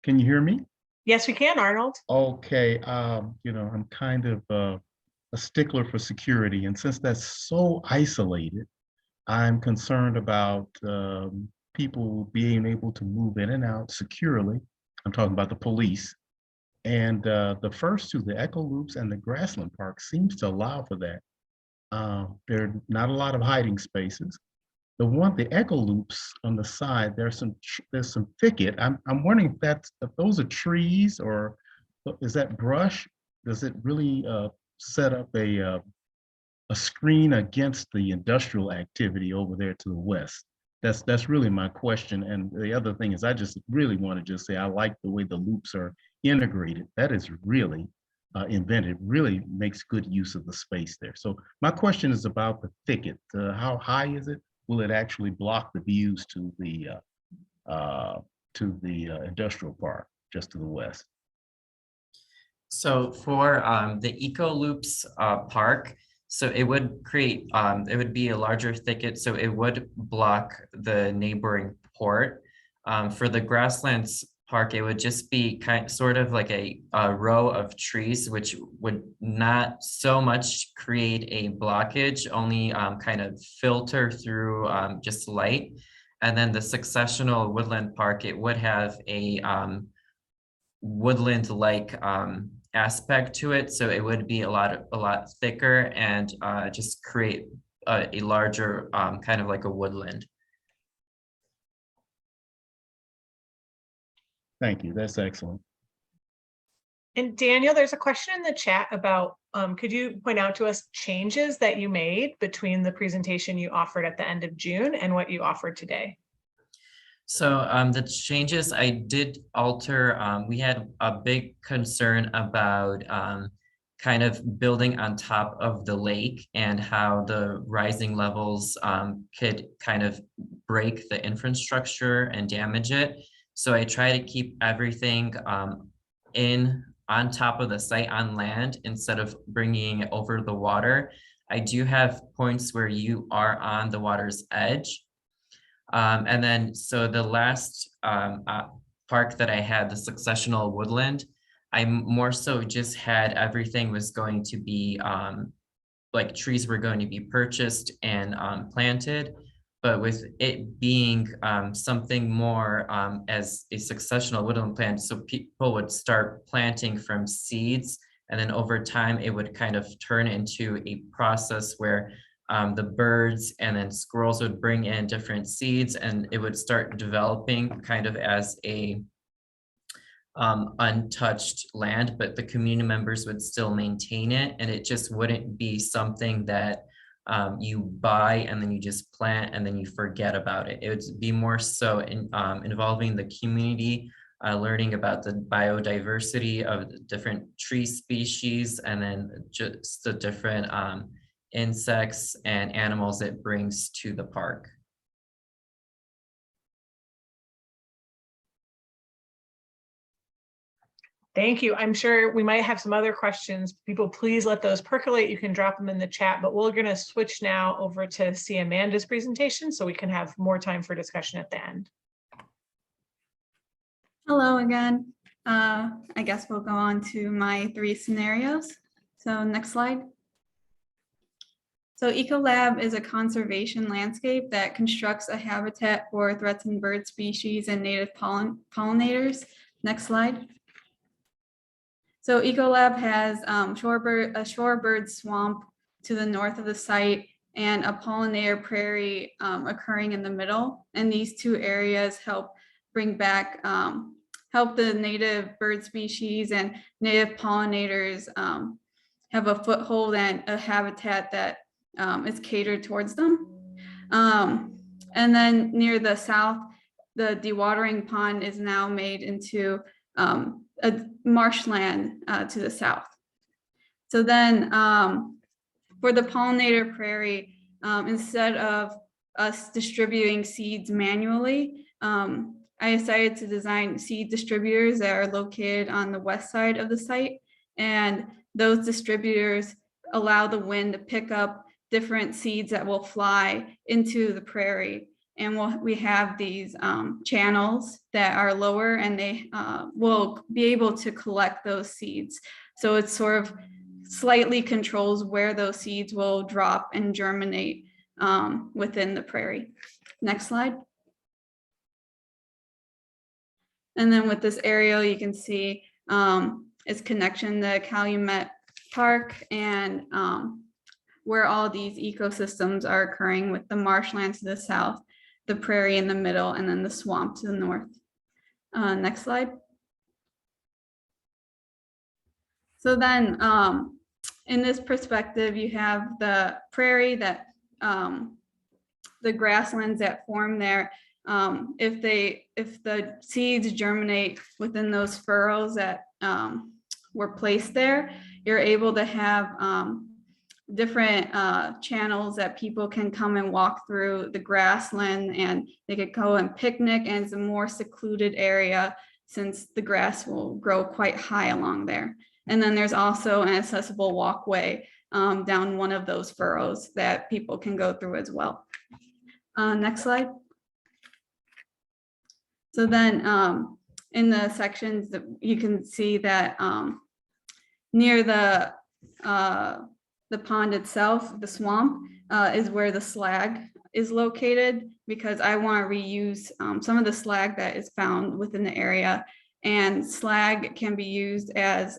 Can you hear me? Yes, we can, Arnold. Okay, I'm kind of a stickler for security, and since that's so isolated, I'm concerned about people being able to move in and out securely. I'm talking about the police. And the first 2, the Echo Loops and the Grassland Park, seems to allow for that. There are not a lot of hiding spaces. The Echo Loops on the side, there's some thicket. I'm wondering if those are trees or is that brush? Does it really set up a screen against the industrial activity over there to the west? That's really my question. And the other thing is, I just really want to just say I like the way the loops are integrated. That is really invented. Really makes good use of the space there. So my question is about the thicket. How high is it? Will it actually block the views to the industrial park just to the west? So for the Eco Loops park, so it would create, it would be a larger thicket, so it would block the neighboring port. For the Grasslands Park, it would just be sort of like a row of trees, which would not so much create a blockage, only kind of filter through just light. And then the successional woodland park, it would have a woodland-like aspect to it, so it would be a lot thicker and just create a larger kind of like a woodland. Thank you. That's excellent. And Daniel, there's a question in the chat about, could you point out to us changes that you made between the presentation you offered at the end of June and what you offered today? So the changes I did alter, we had a big concern about kind of building on top of the lake and how the rising levels could kind of break the infrastructure and damage it. So I try to keep everything on top of the site on land instead of bringing it over the water. I do have points where you are on the water's edge. And then, so the last park that I had, the successional woodland, I more so just had everything was going to be like trees were going to be purchased and planted, but with it being something more as a successional woodland plant, so people would start planting from seeds, and then over time it would kind of turn into a process where the birds and then squirrels would bring in different seeds, and it would start developing kind of as a untouched land, but the community members would still maintain it, and it just wouldn't be something that you buy and then you just plant and then you forget about it. It would be more so involving the community, learning about the biodiversity of the different tree species, and then just the different insects and animals it brings to the park. Thank you. I'm sure we might have some other questions. People, please let those percolate. You can drop them in the chat, but we're going to switch now over to see Amanda's presentation so we can have more time for discussion at the end. Hello again. I guess we'll go on to my 3 scenarios. So next slide. So Ecolab is a conservation landscape that constructs a habitat for threatened bird species and native pollinators. Next slide. So Ecolab has a shorebird swamp to the north of the site and a pollinator prairie occurring in the middle. And these 2 areas help bring back, help the native bird species and native pollinators have a foothold and a habitat that is catered towards them. And then near the south, the dewatering pond is now made into a marshland to the south. So then for the pollinator prairie, instead of us distributing seeds manually, I decided to design seed distributors that are located on the west side of the site. And those distributors allow the wind to pick up different seeds that will fly into the prairie. And we have these channels that are lower, and they will be able to collect those seeds. So it sort of slightly controls where those seeds will drop and germinate within the prairie. Next slide. And then with this aerial, you can see its connection to Calumet Park and where all these ecosystems are occurring, with the marshland to the south, the prairie in the middle, and then the swamp to the north. Next slide. So then in this perspective, you have the prairie that the grasslands that form there. If the seeds germinate within those furrows that were placed there, you're able to have different channels that people can come and walk through the grassland, and they could go and picnic, and it's a more secluded area since the grass will grow quite high along there. And then there's also an accessible walkway down one of those furrows that people can go through as well. Next slide. So then in the sections that you can see that near the pond itself, the swamp, is where the slag is located, because I want to reuse some of the slag that is found within the area. And slag can be used as,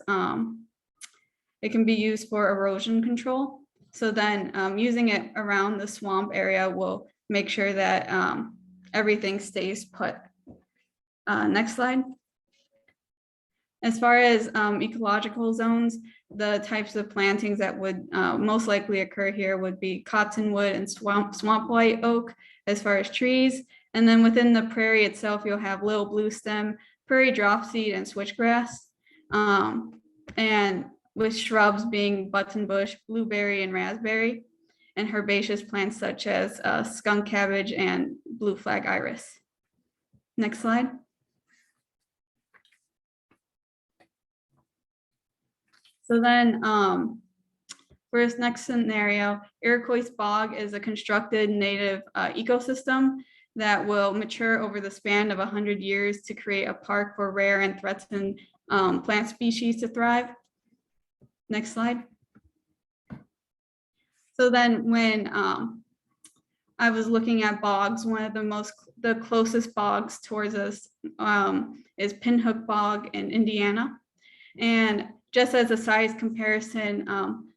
it can be used for erosion control. So then using it around the swamp area will make sure that everything stays put. Next slide. As far as ecological zones, the types of plantings that would most likely occur here would be cottonwood and swamp white oak as far as trees. And then within the prairie itself, you'll have little blue stem, prairie dropseed, and switchgrass. And with shrubs being buttonbush, blueberry, and raspberry, and herbaceous plants such as skunk cabbage and blue flag iris. Next slide. So then for this next scenario, Iroquois bog is a constructed native ecosystem that will mature over the span of 100 years to create a park for rare and threatened plant species to thrive. Next slide. So then when I was looking at bogs, one of the closest bogs towards us is Pinhook Bog in Indiana. And just as a size comparison,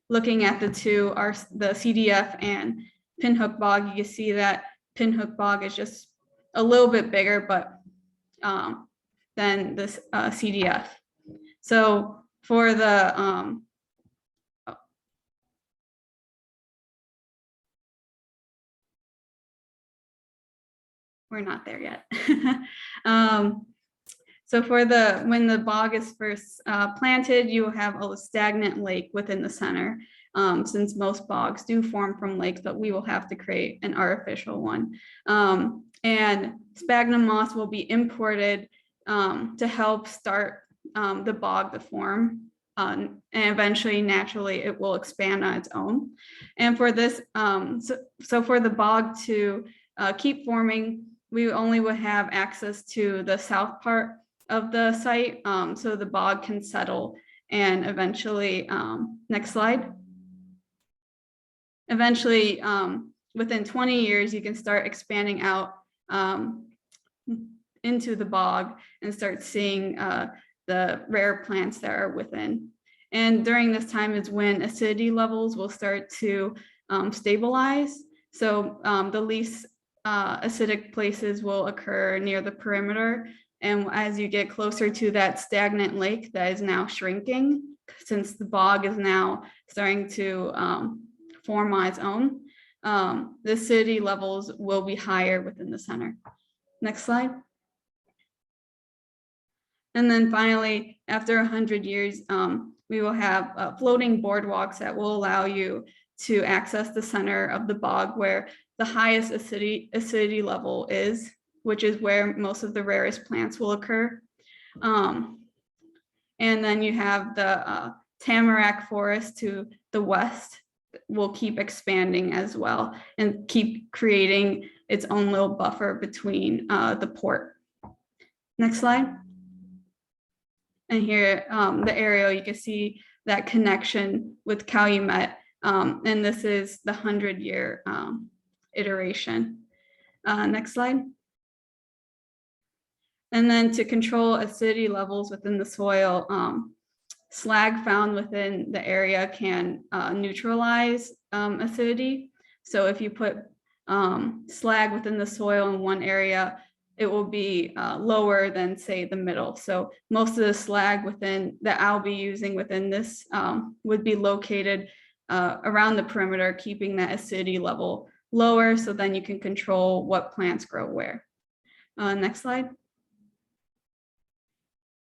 looking at the two, are the CDF and Pinhook Bog, you can see that Pinhook Bog is just a little bit bigger, but than this CDF. So for the we're not there yet. So for when the bog is first planted, you will have a stagnant lake within the center. Since most bogs do form from lakes, but we will have to create an artificial one. And sphagnum moss will be imported to help start the bog to form. And eventually, naturally, it will expand on its own. And for this, so for the bog to keep forming, we only would have access to the south part of the site, so the bog can settle. And eventually, next slide. Eventually, within 20 years, you can start expanding out into the bog and start seeing the rare plants that are within. And during this time is when acidity levels will start to stabilize. So the least acidic places will occur near the perimeter. And as you get closer to that stagnant lake that is now shrinking, since the bog is now starting to form on its own, the acidity levels will be higher within the center. Next slide. And then finally, after 100 years, we will have floating boardwalks that will allow you to access the center of the bog where the highest acidity level is, which is where most of the rarest plants will occur. And then you have the tamarack forest to the west will keep expanding as well and keep creating its own little buffer between the port. Next slide. And here, the aerial, you can see that connection with Calumet. And this is the 100-year iteration. Next slide. And then to control acidity levels within the soil, slag found within the area can neutralize acidity. So if you put slag within the soil in one area, it will be lower than, say, the middle. So most of the slag within that I'll be using within this would be located around the perimeter, keeping that acidity level lower, so then you can control what plants grow where. Next slide.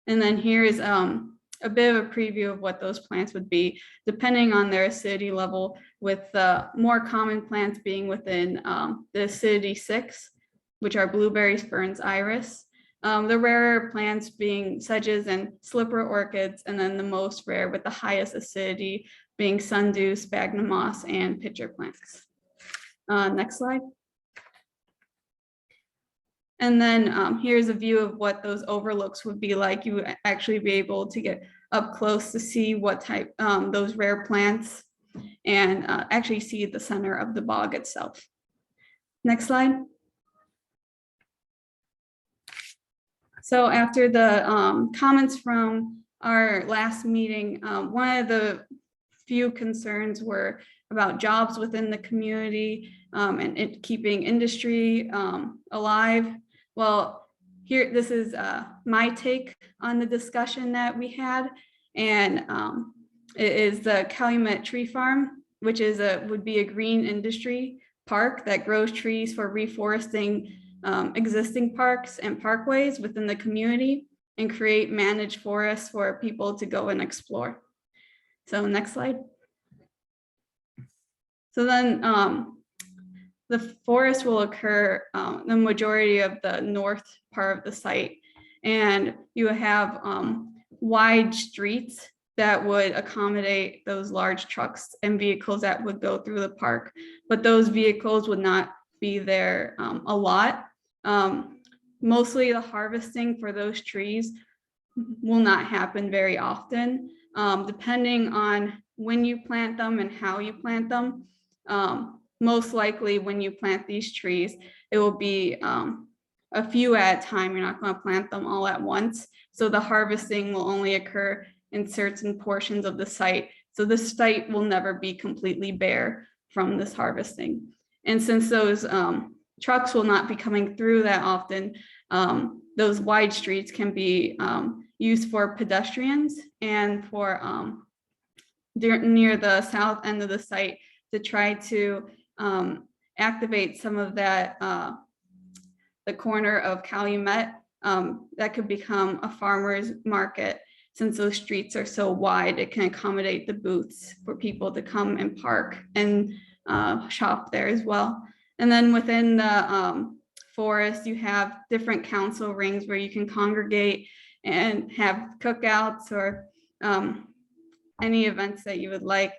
And then here is a bit of a preview of what those plants would be, depending on their acidity level, with the more common plants being within the acidity 6, which are blueberries, ferns, iris. The rarer plants being sedges and slipper orchids, and then the most rare with the highest acidity being sundew, sphagnum moss, and pitcher plants. Next slide. And then here's a view of what those overlooks would be like. You would actually be able to get up close to see what type, those rare plants, and actually see the center of the bog itself. Next slide. So after the comments from our last meeting, one of the few concerns were about jobs within the community and it keeping industry alive. Well, here, this is my take on the discussion that we had, and it is the Calumet Tree Farm, which is would be a green industry park that grows trees for reforesting existing parks and parkways within the community and create managed forests for people to go and explore. So next slide. So then the forest will occur the majority of the north part of the site, and you have wide streets that would accommodate those large trucks and vehicles that would go through the park, but those vehicles would not be there a lot. Mostly the harvesting for those trees will not happen very often, depending on when you plant them and how you plant them. Most likely when you plant these trees, it will be a few at a time. You're not going to plant them all at once. So the harvesting will only occur in certain portions of the site. So the site will never be completely bare from this harvesting. And since those trucks will not be coming through that often, those wide streets can be used for pedestrians and for near the south end of the site to try to activate some of that, the corner of Calumet that could become a farmer's market. Since those streets are so wide, it can accommodate the booths for people to come and park and shop there as well. And then within the forest, you have different council rings where you can congregate and have cookouts or any events that you would like.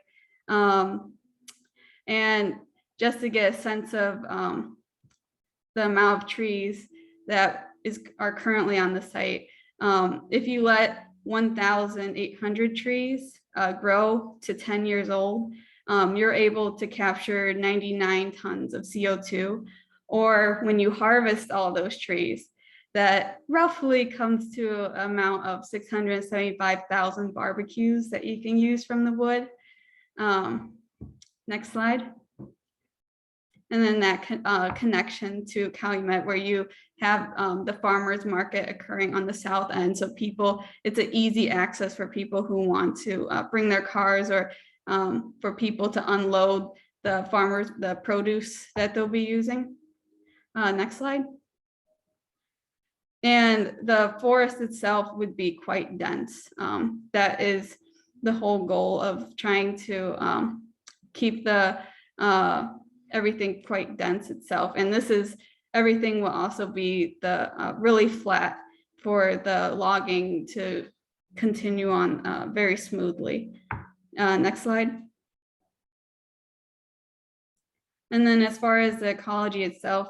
And just to get a sense of the amount of trees that are currently on the site, if you let 1,800 trees grow to 10 years old, you're able to capture 99 tons of CO2. Or when you harvest all those trees, that roughly comes to an amount of 675,000 barbecues that you can use from the wood. Next slide. And then that connection to Calumet, where you have the farmers market occurring on the south end. So people, it's an easy access for people who want to bring their cars, or for people to unload the farmers, the produce that they'll be using. Next slide. And the forest itself would be quite dense. That is the whole goal of trying to keep the everything quite dense itself. And this is, everything will also be the really flat for the logging to continue on very smoothly. Next slide. And then as far as the ecology itself,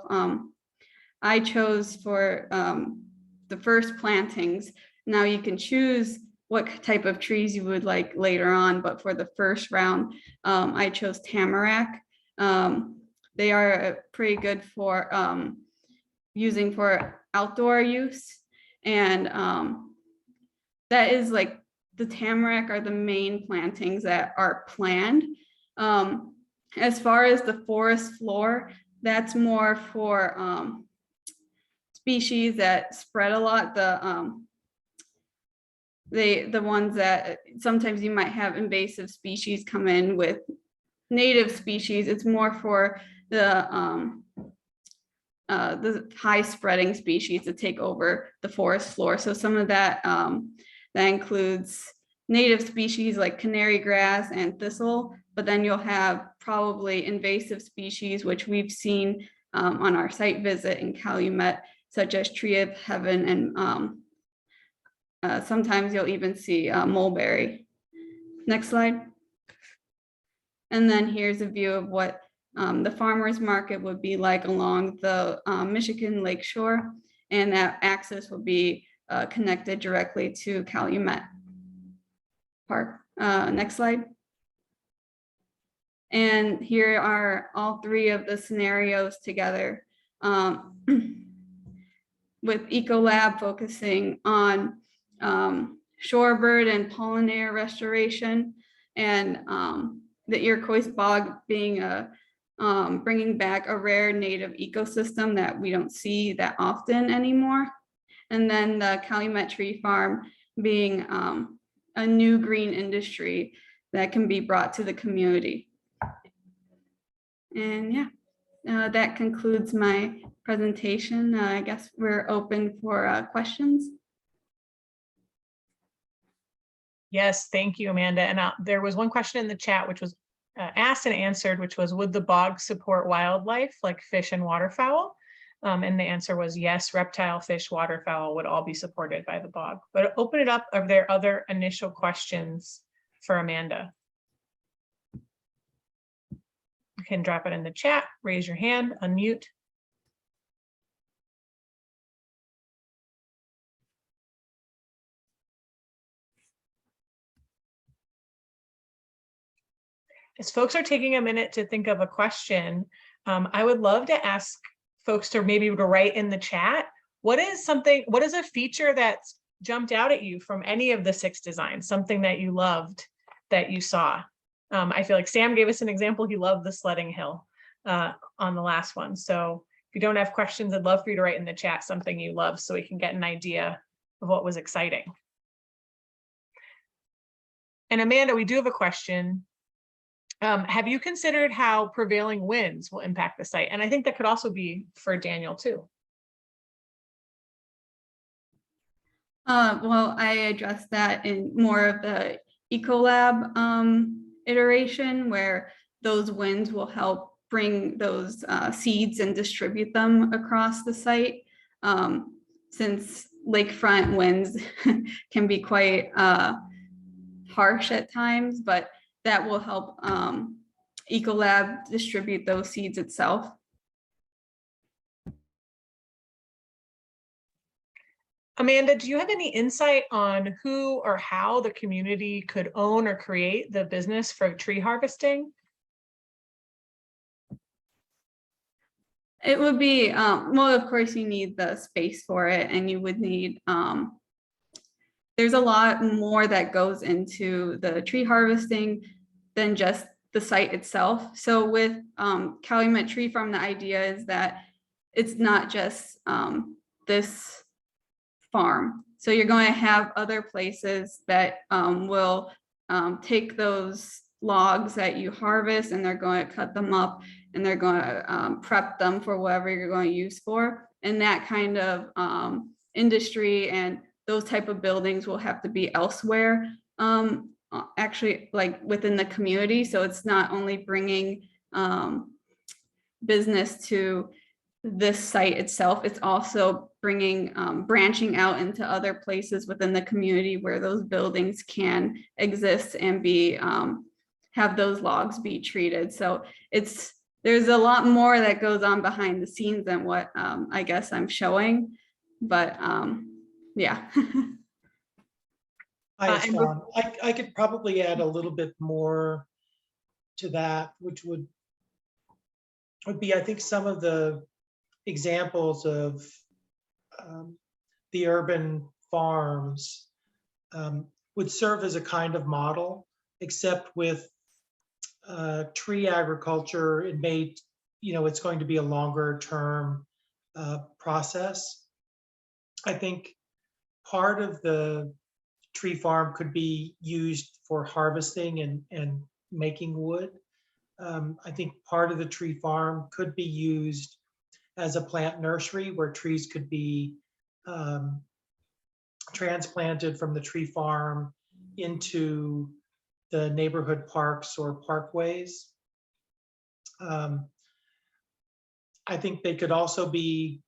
I chose for the first plantings. Now you can choose what type of trees you would like later on, but for the first round, I chose tamarack. They are pretty good for using for outdoor use. And that is like, the tamarack are the main plantings that are planned. As far as the forest floor, that's more for species that spread a lot. The ones that sometimes you might have invasive species come in with native species. It's more for the high spreading species to take over the forest floor. So some of that that includes native species like canary grass and thistle, but then you'll have probably invasive species, which we've seen on our site visit in Calumet, such as tree of heaven, and sometimes you'll even see mulberry. Next slide. And then here's a view of what the farmers market would be like along the Michigan Lake Shore, and that access will be connected directly to Calumet Park. Next slide. And here are all three of the scenarios together, with Ecolab focusing on shorebird and pollinator restoration, and the Iroquois bog being bringing back a rare native ecosystem that we don't see that often anymore. And then the Calumet Tree Farm being a new green industry that can be brought to the community. And yeah, that concludes my presentation. I guess we're open for questions. Yes, thank you, Amanda. And there was one question in the chat, which was asked and answered, which was, would the bog support wildlife like fish and waterfowl? And the answer was yes, reptile, fish, waterfowl would all be supported by the bog. But open it up. Are there other initial questions for Amanda? You can drop it in the chat, raise your hand, unmute. As folks are taking a minute to think of a question, I would love to ask folks to maybe to write in the chat, what is a feature that's jumped out at you from any of the 6 designs, something that you loved that you saw? I feel like Sam gave us an example. He loved the sledding hill on the last one. So if you don't have questions, I'd love for you to write in the chat something you love so we can get an idea of what was exciting. And Amanda, we do have a question. Have you considered how prevailing winds will impact the site? And I think that could also be for Daniel too. Well, I addressed that in more of the Ecolab iteration, where those winds will help bring those seeds and distribute them across the site. Since lakefront winds can be quite harsh at times, but that will help Ecolab distribute those seeds itself. Amanda, do you have any insight on who or how the community could own or create the business for tree harvesting? It would be, well, of course you need the space for it, and you would need, there's a lot more that goes into the tree harvesting than just the site itself. So with Calumet Tree Farm, the idea is that it's not just this farm. So you're going to have other places that will take those logs that you harvest, and they're going to cut them up and they're going to prep them for whatever you're going to use for. And that kind of industry and those type of buildings will have to be elsewhere, actually, like within the community. So it's not only bringing business to this site itself, it's also bringing, branching out into other places within the community where those buildings can exist and be, have those logs be treated. So there's a lot more that goes on behind the scenes than what I guess I'm showing, but yeah. Hi, and Sean. I could probably add a little bit more to that, which would be, I think, some of the examples of the urban farms would serve as a kind of model, except with tree agriculture. It may, it's going to be a longer term process. I think part of the tree farm could be used for harvesting and making wood. I think part of the tree farm could be used as a plant nursery where trees could be transplanted from the tree farm into the neighborhood parks or parkways. I think they could also be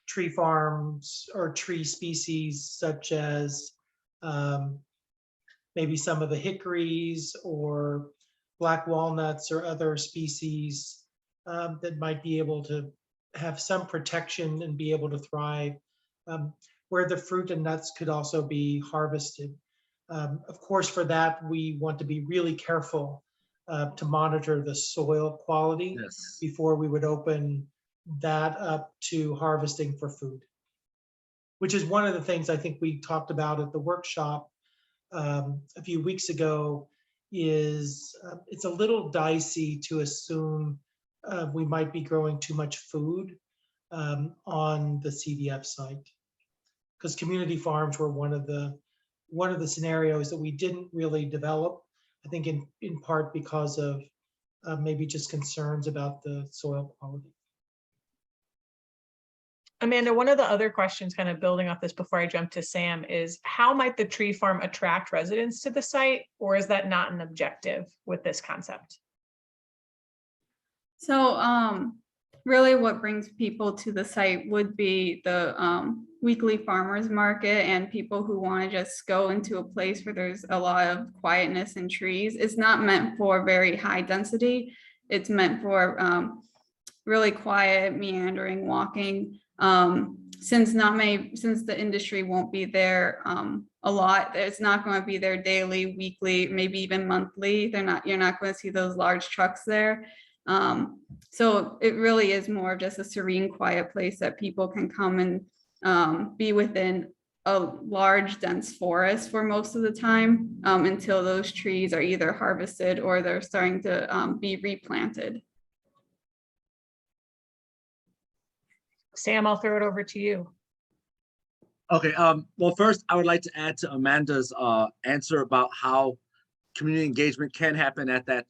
tree farms or tree species such as maybe some of the hickories or black walnuts or other species that might be able to have some protection and be able to thrive, where the fruit and nuts could also be harvested. Of course, for that, we want to be really careful to monitor the soil quality before we would open that up to harvesting for food, which is one of the things I think we talked about at the workshop a few weeks ago. Is it's a little dicey to assume we might be growing too much food on the CDF site, because community farms were one of the scenarios that we didn't really develop, I think in part because of maybe just concerns about the soil quality. Amanda, one of the other questions kind of building off this before I jump to Sam is how might the tree farm attract residents to the site, or is that not an objective with this concept? So really what brings people to the site would be the weekly farmers market and people who want to just go into a place where there's a lot of quietness and trees. It's not meant for very high density. It's meant for really quiet, meandering walking. Since the industry won't be there a lot, it's not going to be there daily, weekly, maybe even monthly. You're not going to see those large trucks there. So it really is more of just a serene, quiet place that people can come and be within a large, dense forest for most of the time until those trees are either harvested or they're starting to be replanted. Sam, I'll throw it over to you. Okay, well, first I would like to add to Amanda's answer about how community engagement can happen at that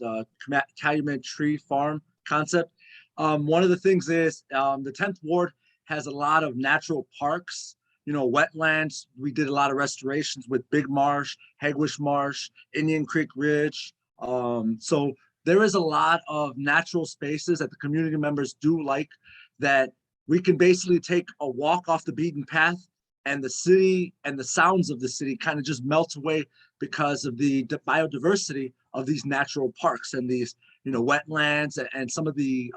Calumet Tree Farm concept. One of the things is the 10th Ward has a lot of natural parks, wetlands. We did a lot of restorations with Big Marsh, Hegwish Marsh, Indian Creek Ridge. So there is a lot of natural spaces that the community members do like, that we can basically take a walk off the beaten path, and the city and the sounds of the city kind of just melt away because of the biodiversity of these natural parks and these, wetlands and some of the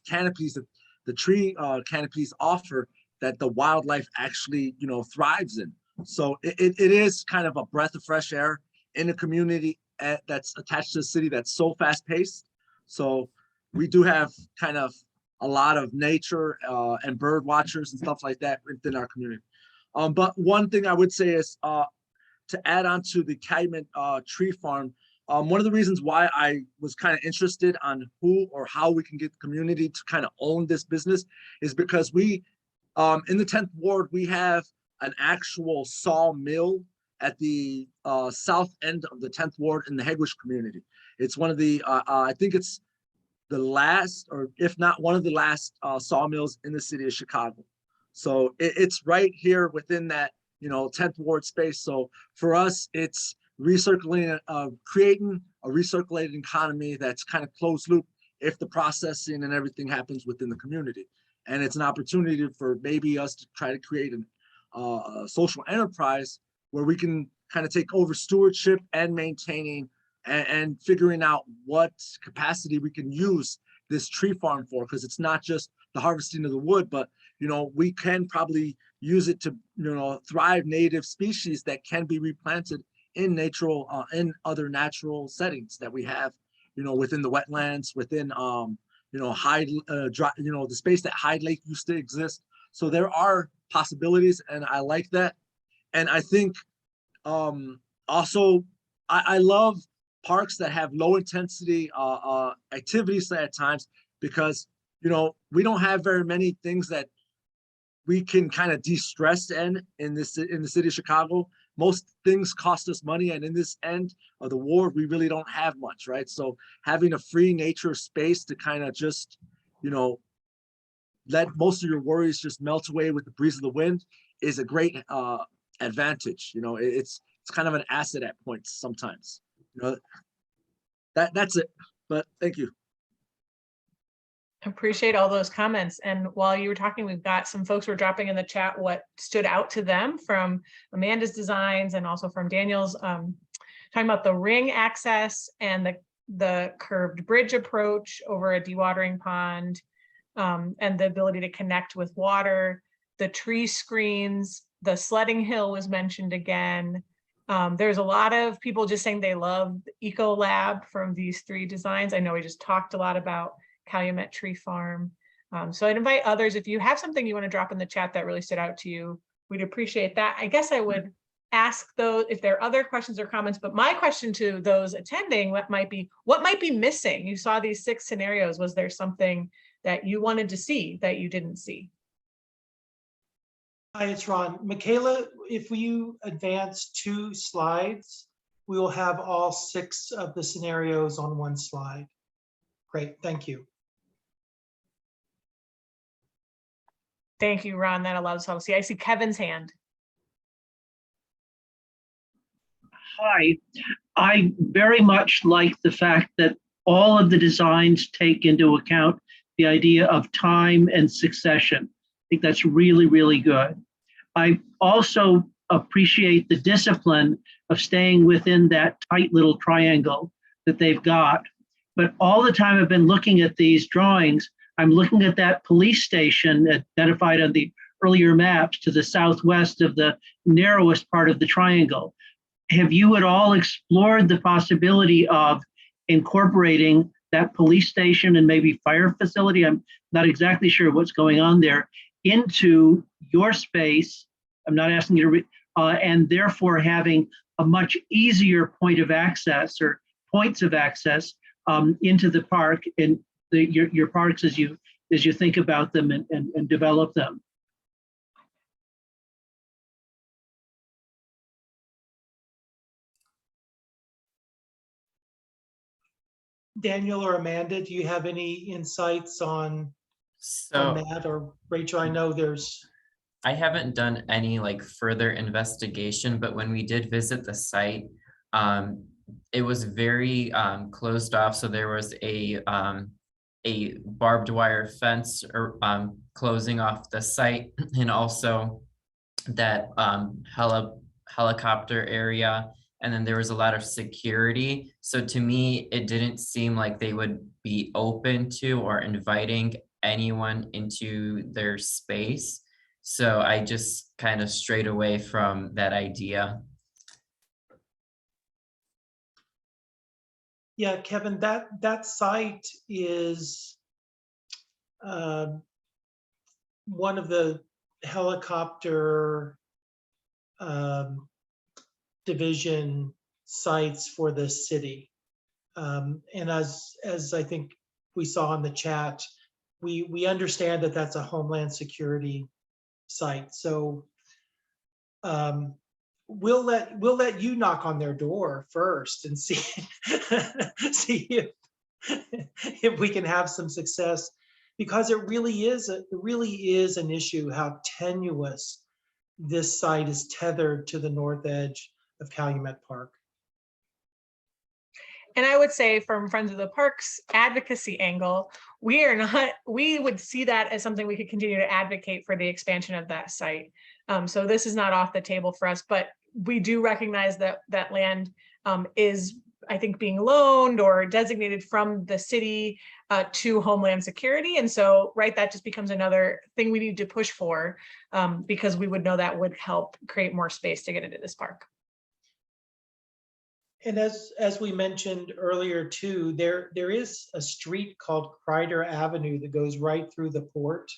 canopies that the tree canopies offer that the wildlife actually, thrives in. So it is kind of a breath of fresh air in a community that's attached to the city that's so fast paced. So we do have kind of a lot of nature and bird watchers and stuff like that within our community. But one thing I would say is to add on to the Calumet Tree Farm, one of the reasons why I was kind of interested on who or how we can get the community to kind of own this business is because we, in the 10th Ward, we have an actual sawmill at the south end of the 10th Ward in the Hegewisch community. It's one of the, I think it's the last, or if not one of the last sawmills in the city of Chicago. So it's right here within that, 10th Ward space. So for us, it's recirculating, creating a recirculating economy that's kind of closed loop if the processing and everything happens within the community. And it's an opportunity for maybe us to try to create a social enterprise where we can kind of take over stewardship and maintaining and figuring out what capacity we can use this tree farm for, because it's not just the harvesting of the wood, but we can probably use it to thrive native species that can be replanted in natural in other natural settings that we have within the wetlands, within Hyde dry, the space that Hyde Lake used to exist. So there are possibilities, and I like that. And I think also I love parks that have low intensity activities at times, because we don't have very many things that we can kind of de-stress in the city of Chicago. Most things cost us money, and in this end of the ward, we really don't have much, right? So having a free nature space to kind of just let most of your worries just melt away with the breeze of the wind is a great advantage. It's kind of an asset at points sometimes. That's it. But thank you. Appreciate all those comments. And while you were talking, we've got some folks who are dropping in the chat what stood out to them from Amanda's designs and also from Daniel's, talking about the ring access and the curved bridge approach over a dewatering pond, and the ability to connect with water, the tree screens, the sledding hill was mentioned again. There's a lot of people just saying they love the Eco Lab from these three designs. I know we just talked a lot about Calumet Tree Farm. So I'd invite others, if you have something you want to drop in the chat that really stood out to you, we'd appreciate that. I guess I would ask those if there are other questions or comments, but my question to those attending, what might be missing? You saw these 6 scenarios. Was there something that you wanted to see that you didn't see? Hi, it's Ron. Michaela, if you advance 2 slides, we will have all 6 of the scenarios on one slide. Great, thank you. Thank you, Ron. That allows us to see. I see Kevin's hand. Hi, I very much like the fact that all of the designs take into account the idea of time and succession. I think that's really, really good. I also appreciate the discipline of staying within that tight little triangle that they've got. But all the time I've been looking at these drawings, I'm looking at that police station identified on the earlier maps to the southwest of the narrowest part of the triangle. Have you at all explored the possibility of incorporating that police station and maybe fire facility? I'm not exactly sure what's going on there, into your space. I'm not asking you to, and therefore having a much easier point of access or points of access into the park and your parks as you think about them and develop them. Daniel or Amanda, do you have any insights on that? Or Rachel, I know I haven't done any further investigation, but when we did visit the site, it was very closed off. So there was a barbed wire fence or closing off the site, and also that helicopter area. And then there was a lot of security. So to me, it didn't seem like they would be open to or inviting anyone into their space. So I just kind of strayed away from that idea. Yeah, Kevin, that site is one of the helicopter division sites for the city. And as I think we saw in the chat, we understand that that's a Homeland Security site. So we'll let you knock on their door first and see see if we can have some success, because it really is an issue how tenuous this site is tethered to the north edge of Calumet Park. And I would say from Friends of the Parks advocacy angle, we would see that as something we could continue to advocate for the expansion of that site. So this is not off the table for us, but we do recognize that that land is, I think, being loaned or designated from the city to Homeland Security. And so, right, that just becomes another thing we need to push for, because we would know that would help create more space to get into this park. And as we mentioned earlier too, there is a street called Kreider Avenue that goes right through the port.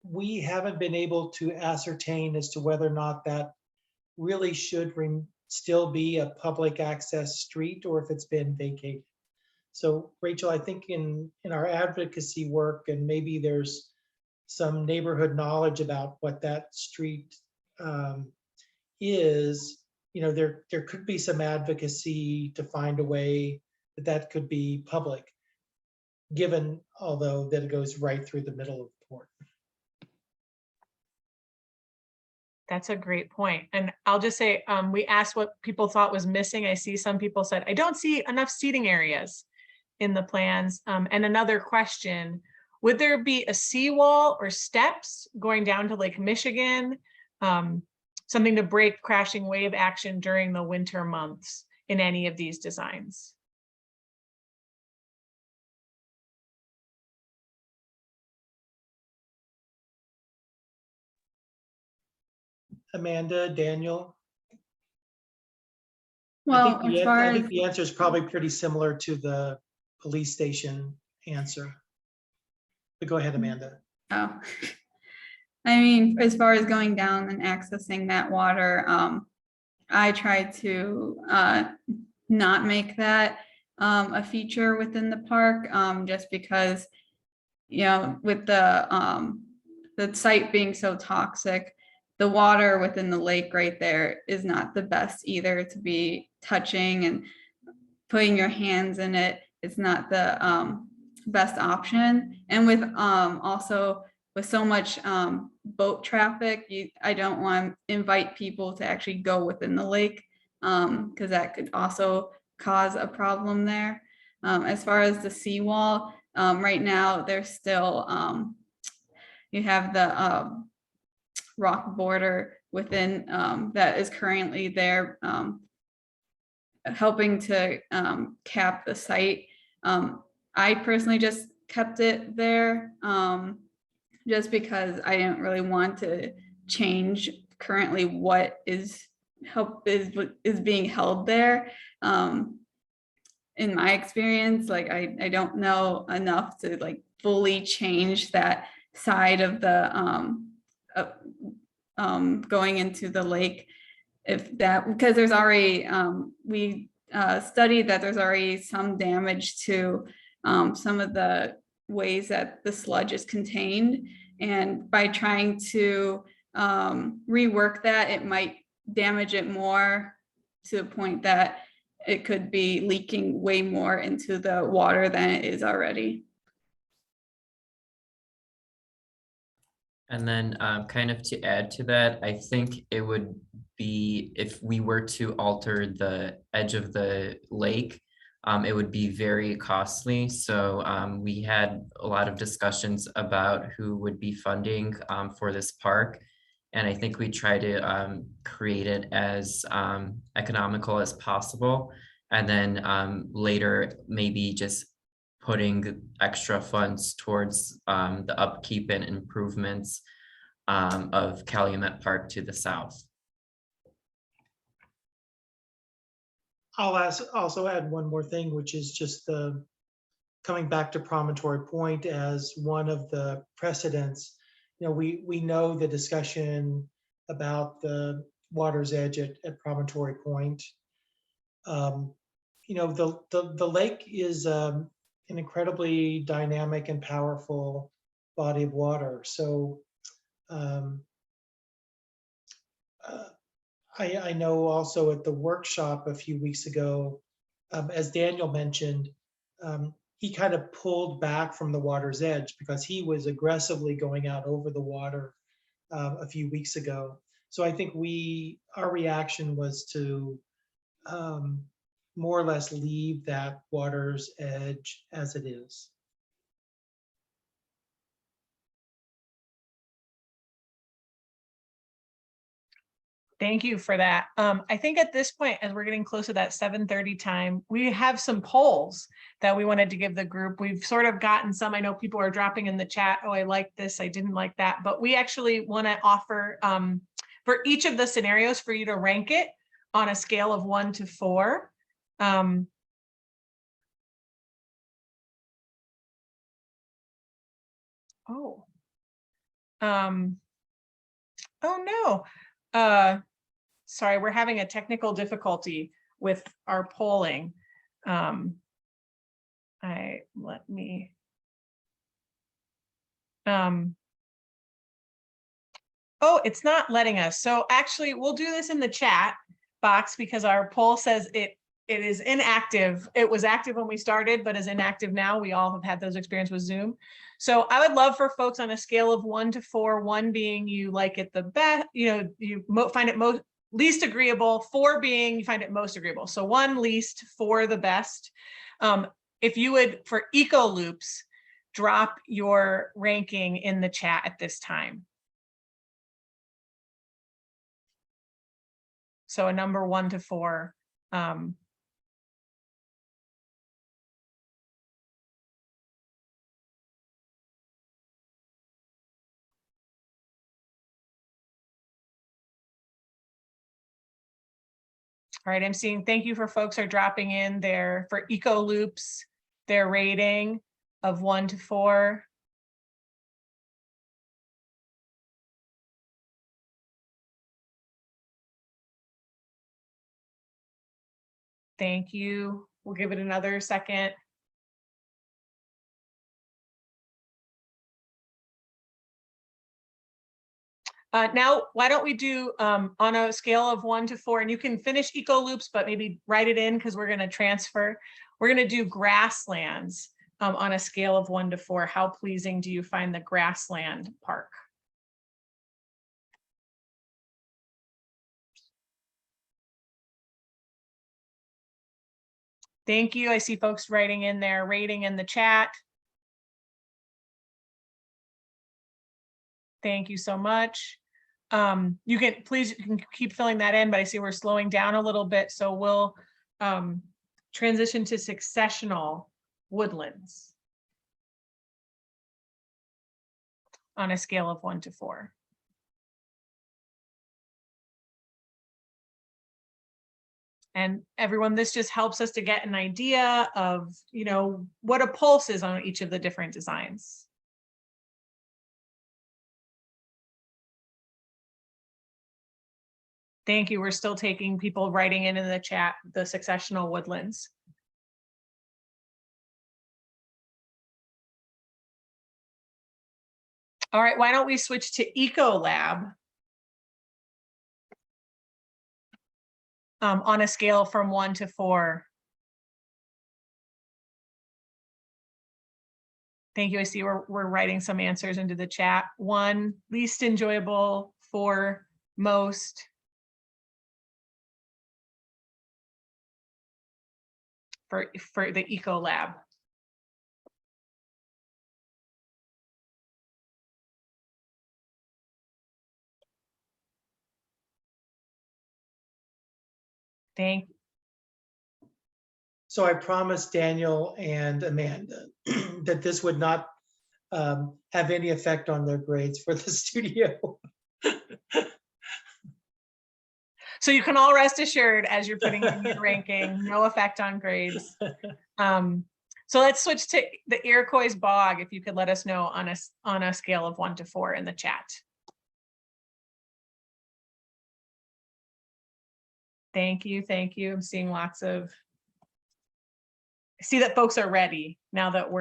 We haven't been able to ascertain as to whether or not that really should still be a public access street or if it's been vacated. So Rachel, I think in our advocacy work, and maybe there's some neighborhood knowledge about what that street is, there could be some advocacy to find a way that could be public, given although that it goes right through the middle of the port. That's a great point. And I'll just say, we asked what people thought was missing. I see some people said, I don't see enough seating areas in the plans. And another question, would there be a seawall or steps going down to Lake Michigan? Something to break crashing wave action during the winter months in any of these designs? Amanda, Daniel? Well, I think the answer is probably pretty similar to the police station answer. But go ahead, Amanda. Oh, I mean, as far as going down and accessing that water, I try to not make that a feature within the park, just because, with the site being so toxic, the water within the lake right there is not the best either to be touching and putting your hands in it. It's not the best option. And with also with so much boat traffic, I don't want to invite people to actually go within the lake, because that could also cause a problem there. As far as the seawall, right now there's still, you have the rock border within that is currently there, helping to cap the site. I personally just kept it there, just because I didn't really want to change currently what is being held there. In my experience, like I don't know enough to like fully change that side of the going into the lake, if that, because there's already we studied that there's already some damage to some of the ways that the sludge is contained, and by trying to rework that, it might damage it more to the point that it could be leaking way more into the water than it is already. And then kind of to add to that, I think it would be, if we were to alter the edge of the lake, it would be very costly. So we had a lot of discussions about who would be funding for this park. And I think we try to create it as economical as possible. And then later, maybe just putting extra funds towards the upkeep and improvements of Calumet Park to the south. I'll also add one more thing, which is just coming back to Promontory Point as one of the precedents. We know the discussion about the water's edge at Promontory Point. The lake is an incredibly dynamic and powerful body of water. So I know also at the workshop a few weeks ago, as Daniel mentioned, he kind of pulled back from the water's edge because he was aggressively going out over the water a few weeks ago. So I think our reaction was to more or less leave that water's edge as it is. Thank you for that. I think at this point, as we're getting close to that 7:30 time, we have some polls that we wanted to give the group. We've sort of gotten some, I know people are dropping in the chat, oh, I like this, I didn't like that, but we actually want to offer for each of the scenarios for you to rank it on a scale of 1 to 4. Oh. Oh no. Sorry, we're having a technical difficulty with our polling. Let me. Oh, it's not letting us. So actually, we'll do this in the chat box because our poll says it is inactive. It was active when we started, but is inactive now. We all have had those experiences with Zoom. So I would love for folks on a scale of 1 to 4, 1 being you like it the best, you find it most least agreeable, 4 being you find it most agreeable. So 1 least, 4 the best. If you would, for eco loops, drop your ranking in the chat at this time. So a number 1 to 4. All right, I'm seeing, thank you for folks are dropping in there for eco loops, their rating of 1 to 4. Thank you. We'll give it another second. Now, why don't we do on a scale of 1 to 4, and you can finish eco loops, but maybe write it in because we're going to transfer. We're going to do grasslands on a scale of 1 to 4. How pleasing do you find the grassland park? Thank you. I see folks writing in their rating in the chat. Thank you so much. You can keep filling that in, but I see we're slowing down a little bit. So we'll transition to successional woodlands on a scale of 1 to 4. And everyone, this just helps us to get an idea of, what a pulse is on each of the different designs. Thank you. We're still taking people writing in the chat, the successional woodlands. All right, why don't we switch to Eco Lab on a scale from 1 to 4. Thank you. I see we're writing some answers into the chat. 1, least enjoyable, 4, most. For the Eco Lab. Thank you. So I promised Daniel and Amanda that this would not have any effect on their grades for the studio. So you can all rest assured as you're putting in your ranking, no effect on grades. So let's switch to the Iroquois Bog. If you could let us know on a scale of 1 to 4 in the chat. Thank you. Thank you. I'm seeing lots of. I see that folks are ready now that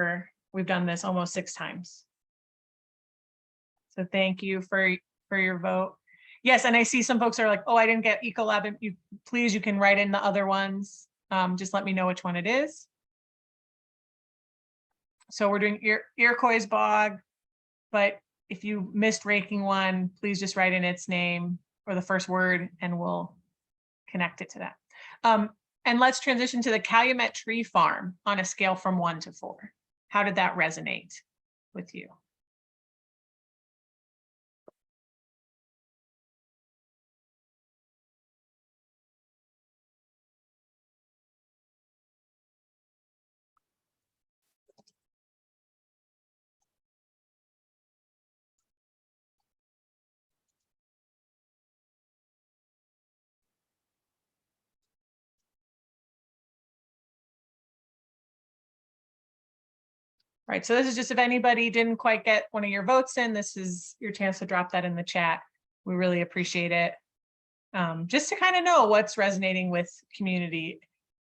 we've done this almost 6 times. So thank you for your vote. Yes, and I see some folks are like, oh, I didn't get Ecolab. And you can write in the other ones. Just let me know which one it is. So we're doing Iroquois Bog, but if you missed raking one, please just write in its name or the first word and we'll connect it to that. And let's transition to the Calumet Tree Farm on a scale from 1 to 4. How did that resonate with you? Right, so this is just if anybody didn't quite get one of your votes in, this is your chance to drop that in the chat. We really appreciate it. Just to kind of know what's resonating with community.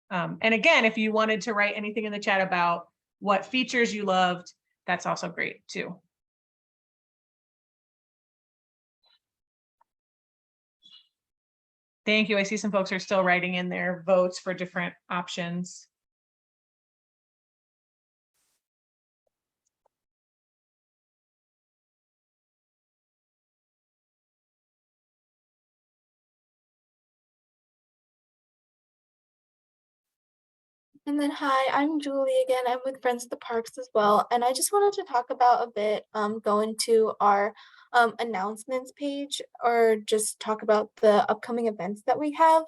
And again, if you wanted to write anything in the chat about what features you loved, that's also great too. Thank you. I see some folks are still writing in their votes for different options. And then, hi, I'm Julie again. I'm with Friends of the Parks as well. And I just wanted to talk about a bit going to our announcements page, or just talk about the upcoming events that we have.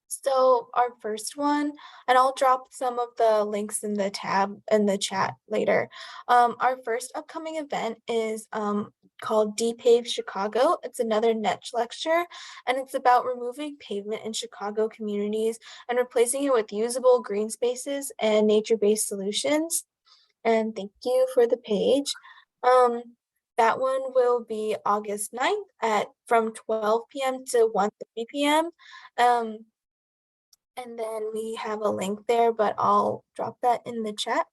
So our first one, and I'll drop some of the links in the tab in the chat later. Our first upcoming event is called Depave Chicago. It's another Netsch lecture, and it's about removing pavement in Chicago communities and replacing it with usable green spaces and nature-based solutions. And thank you for the page. That one will be August 9th from 12 p.m. to 1:30 p.m. And then we have a link there, but I'll drop that in the chat.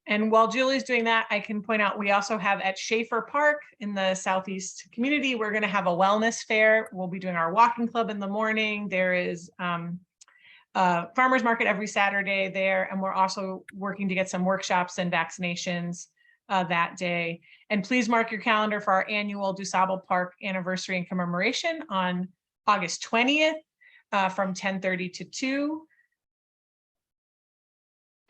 And while Julie's doing that, I can point out we also have at Schaefer Park in the Southeast community, we're going to have a wellness fair. We'll be doing our walking club in the morning. There is farmers market every Saturday there, and we're also working to get some workshops and vaccinations that day. And please mark your calendar for our annual DuSable Park anniversary and commemoration on August 20th from 10:30 to 2.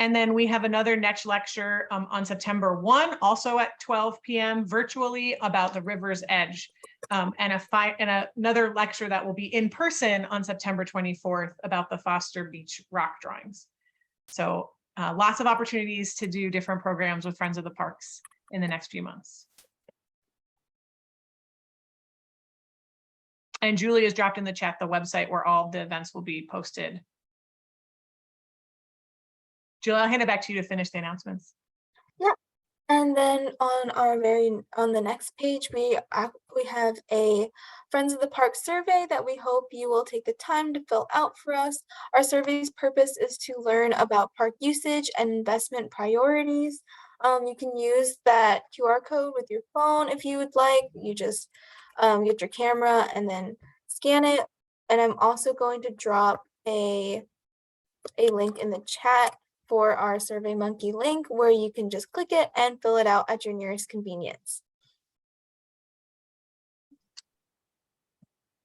And then we have another Netsch lecture on September 1, also at 12 p.m. virtually about the river's edge. And another lecture that will be in person on September 24th about the Foster Beach rock drawings. So lots of opportunities to do different programs with Friends of the Parks in the next few months. And Julie has dropped in the chat the website where all the events will be posted. Julie, I'll hand it back to you to finish the announcements. Yeah. And then on the next page, we have a Friends of the Park survey that we hope you will take the time to fill out for us. Our survey's purpose is to learn about park usage and investment priorities. You can use that QR code with your phone if you would like. You just get your camera and then scan it. And I'm also going to drop a link in the chat for our SurveyMonkey link, where you can just click it and fill it out at your nearest convenience.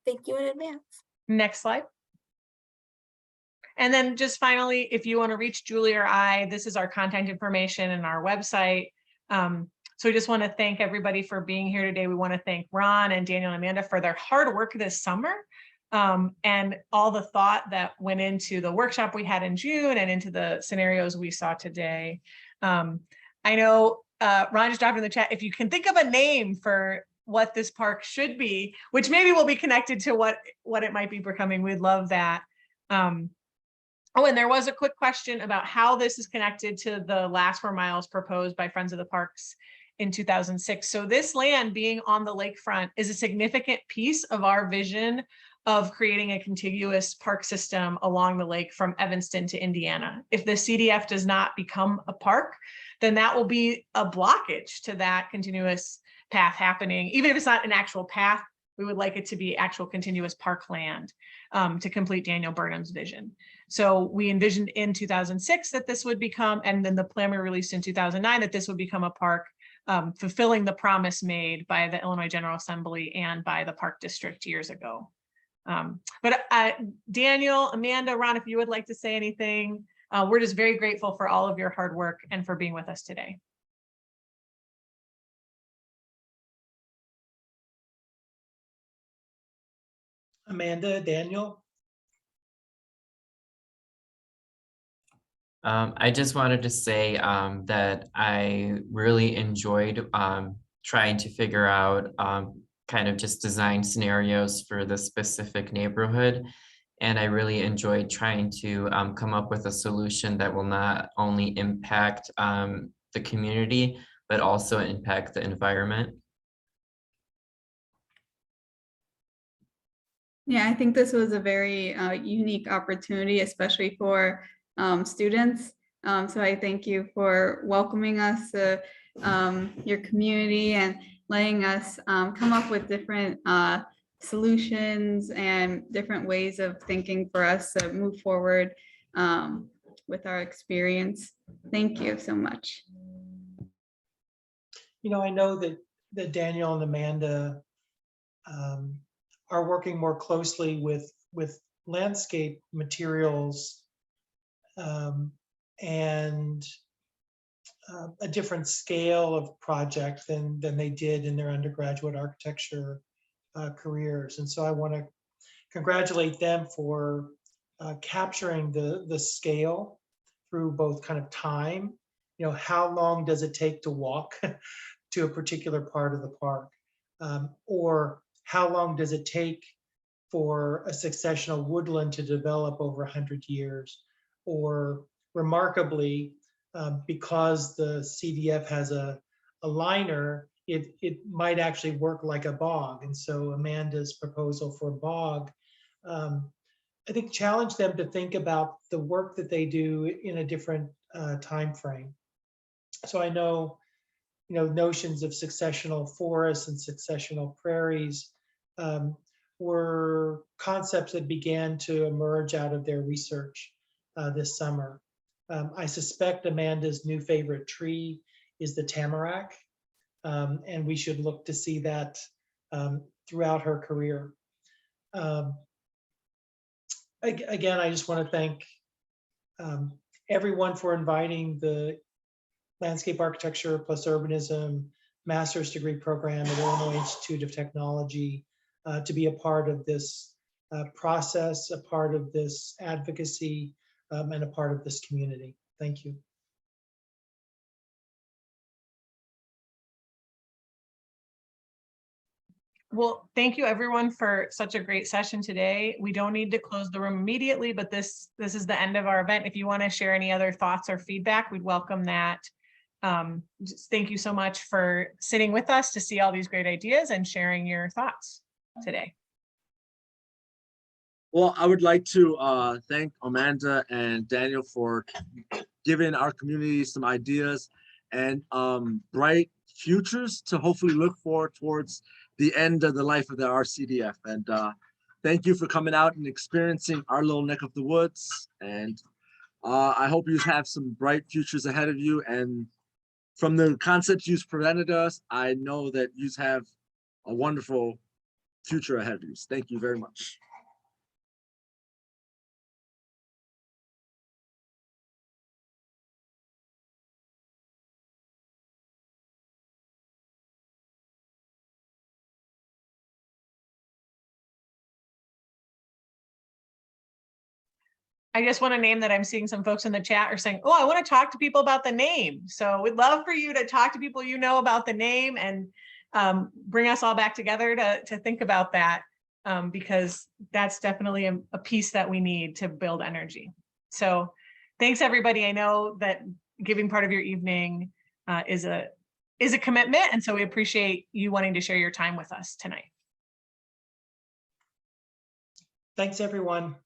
Thank you in advance. Next slide. And then just finally, if you want to reach Julie or I, this is our contact information and our website. So we just want to thank everybody for being here today. We want to thank Ron and Daniel and Amanda for their hard work this summer. And all the thought that went into the workshop we had in June and into the scenarios we saw today. I know Ron just dropped in the chat, if you can think of a name for what this park should be, which maybe will be connected to what it might be becoming, we'd love that. Oh, and there was a quick question about how this is connected to the last 4 miles proposed by Friends of the Parks in 2006. So this land being on the lakefront is a significant piece of our vision of creating a contiguous park system along the lake from Evanston to Indiana. If the CDF does not become a park, then that will be a blockage to that continuous path happening. Even if it's not an actual path, we would like it to be actual continuous parkland to complete Daniel Burnham's vision. So we envisioned in 2006 that this would become, and then the plan we released in 2009, that this would become a park, fulfilling the promise made by the Illinois General Assembly and by the Park District years ago. Daniel, Amanda, Ron, if you would like to say anything, we're just very grateful for all of your hard work and for being with us today. Amanda, Daniel? I just wanted to say that I really enjoyed trying to figure out kind of just design scenarios for the specific neighborhood. And I really enjoyed trying to come up with a solution that will not only impact the community, but also impact the environment. Yeah, I think this was a very unique opportunity, especially for students. So I thank you for welcoming us to your community and letting us come up with different solutions and different ways of thinking for us to move forward with our experience. Thank you so much. You know, I know that Daniel and Amanda are working more closely with landscape materials and a different scale of project than they did in their undergraduate architecture careers. And so I want to congratulate them for capturing the scale through both kind of time, you know, how long does it take to walk to a particular part of the park, or how long does it take for a successional woodland to develop over 100 years, or remarkably, because the CDF has a liner, it might actually work like a bog. And so Amanda's proposal for bog, I think, challenge them to think about the work that they do in a different time frame. So I know, you know, notions of successional forests and successional prairies were concepts that began to emerge out of their research this summer. I suspect Amanda's new favorite tree is the tamarack, and we should look to see that throughout her career. Again, I just want to thank everyone for inviting the Landscape Architecture plus Urbanism master's degree program at Illinois Institute of Technology to be a part of this process, a part of this advocacy, and a part of this community. Thank you. Well, thank you everyone for such a great session today. We don't need to close the room immediately, but this is the end of our event. If you want to share any other thoughts or feedback, we'd welcome that. Just thank you so much for sitting with us to see all these great ideas and sharing your thoughts today. Well, I would like to thank Amanda and Daniel for giving our community some ideas and bright futures to hopefully look for towards the end of the life of the RCDF. And thank you for coming out and experiencing our little neck of the woods. And I hope you have some bright futures ahead of you. And from the concepts you've presented us, I know that you have a wonderful future ahead of you. Thank you very much. I just want to name that I'm seeing some folks in the chat are saying, oh, I want to talk to people about the name. So we'd love for you to talk to people you know about the name and bring us all back together to think about that, because that's definitely a piece that we need to build energy. So thanks, everybody. I know that giving part of your evening is a commitment. And so we appreciate you wanting to share your time with us tonight. Thanks, everyone.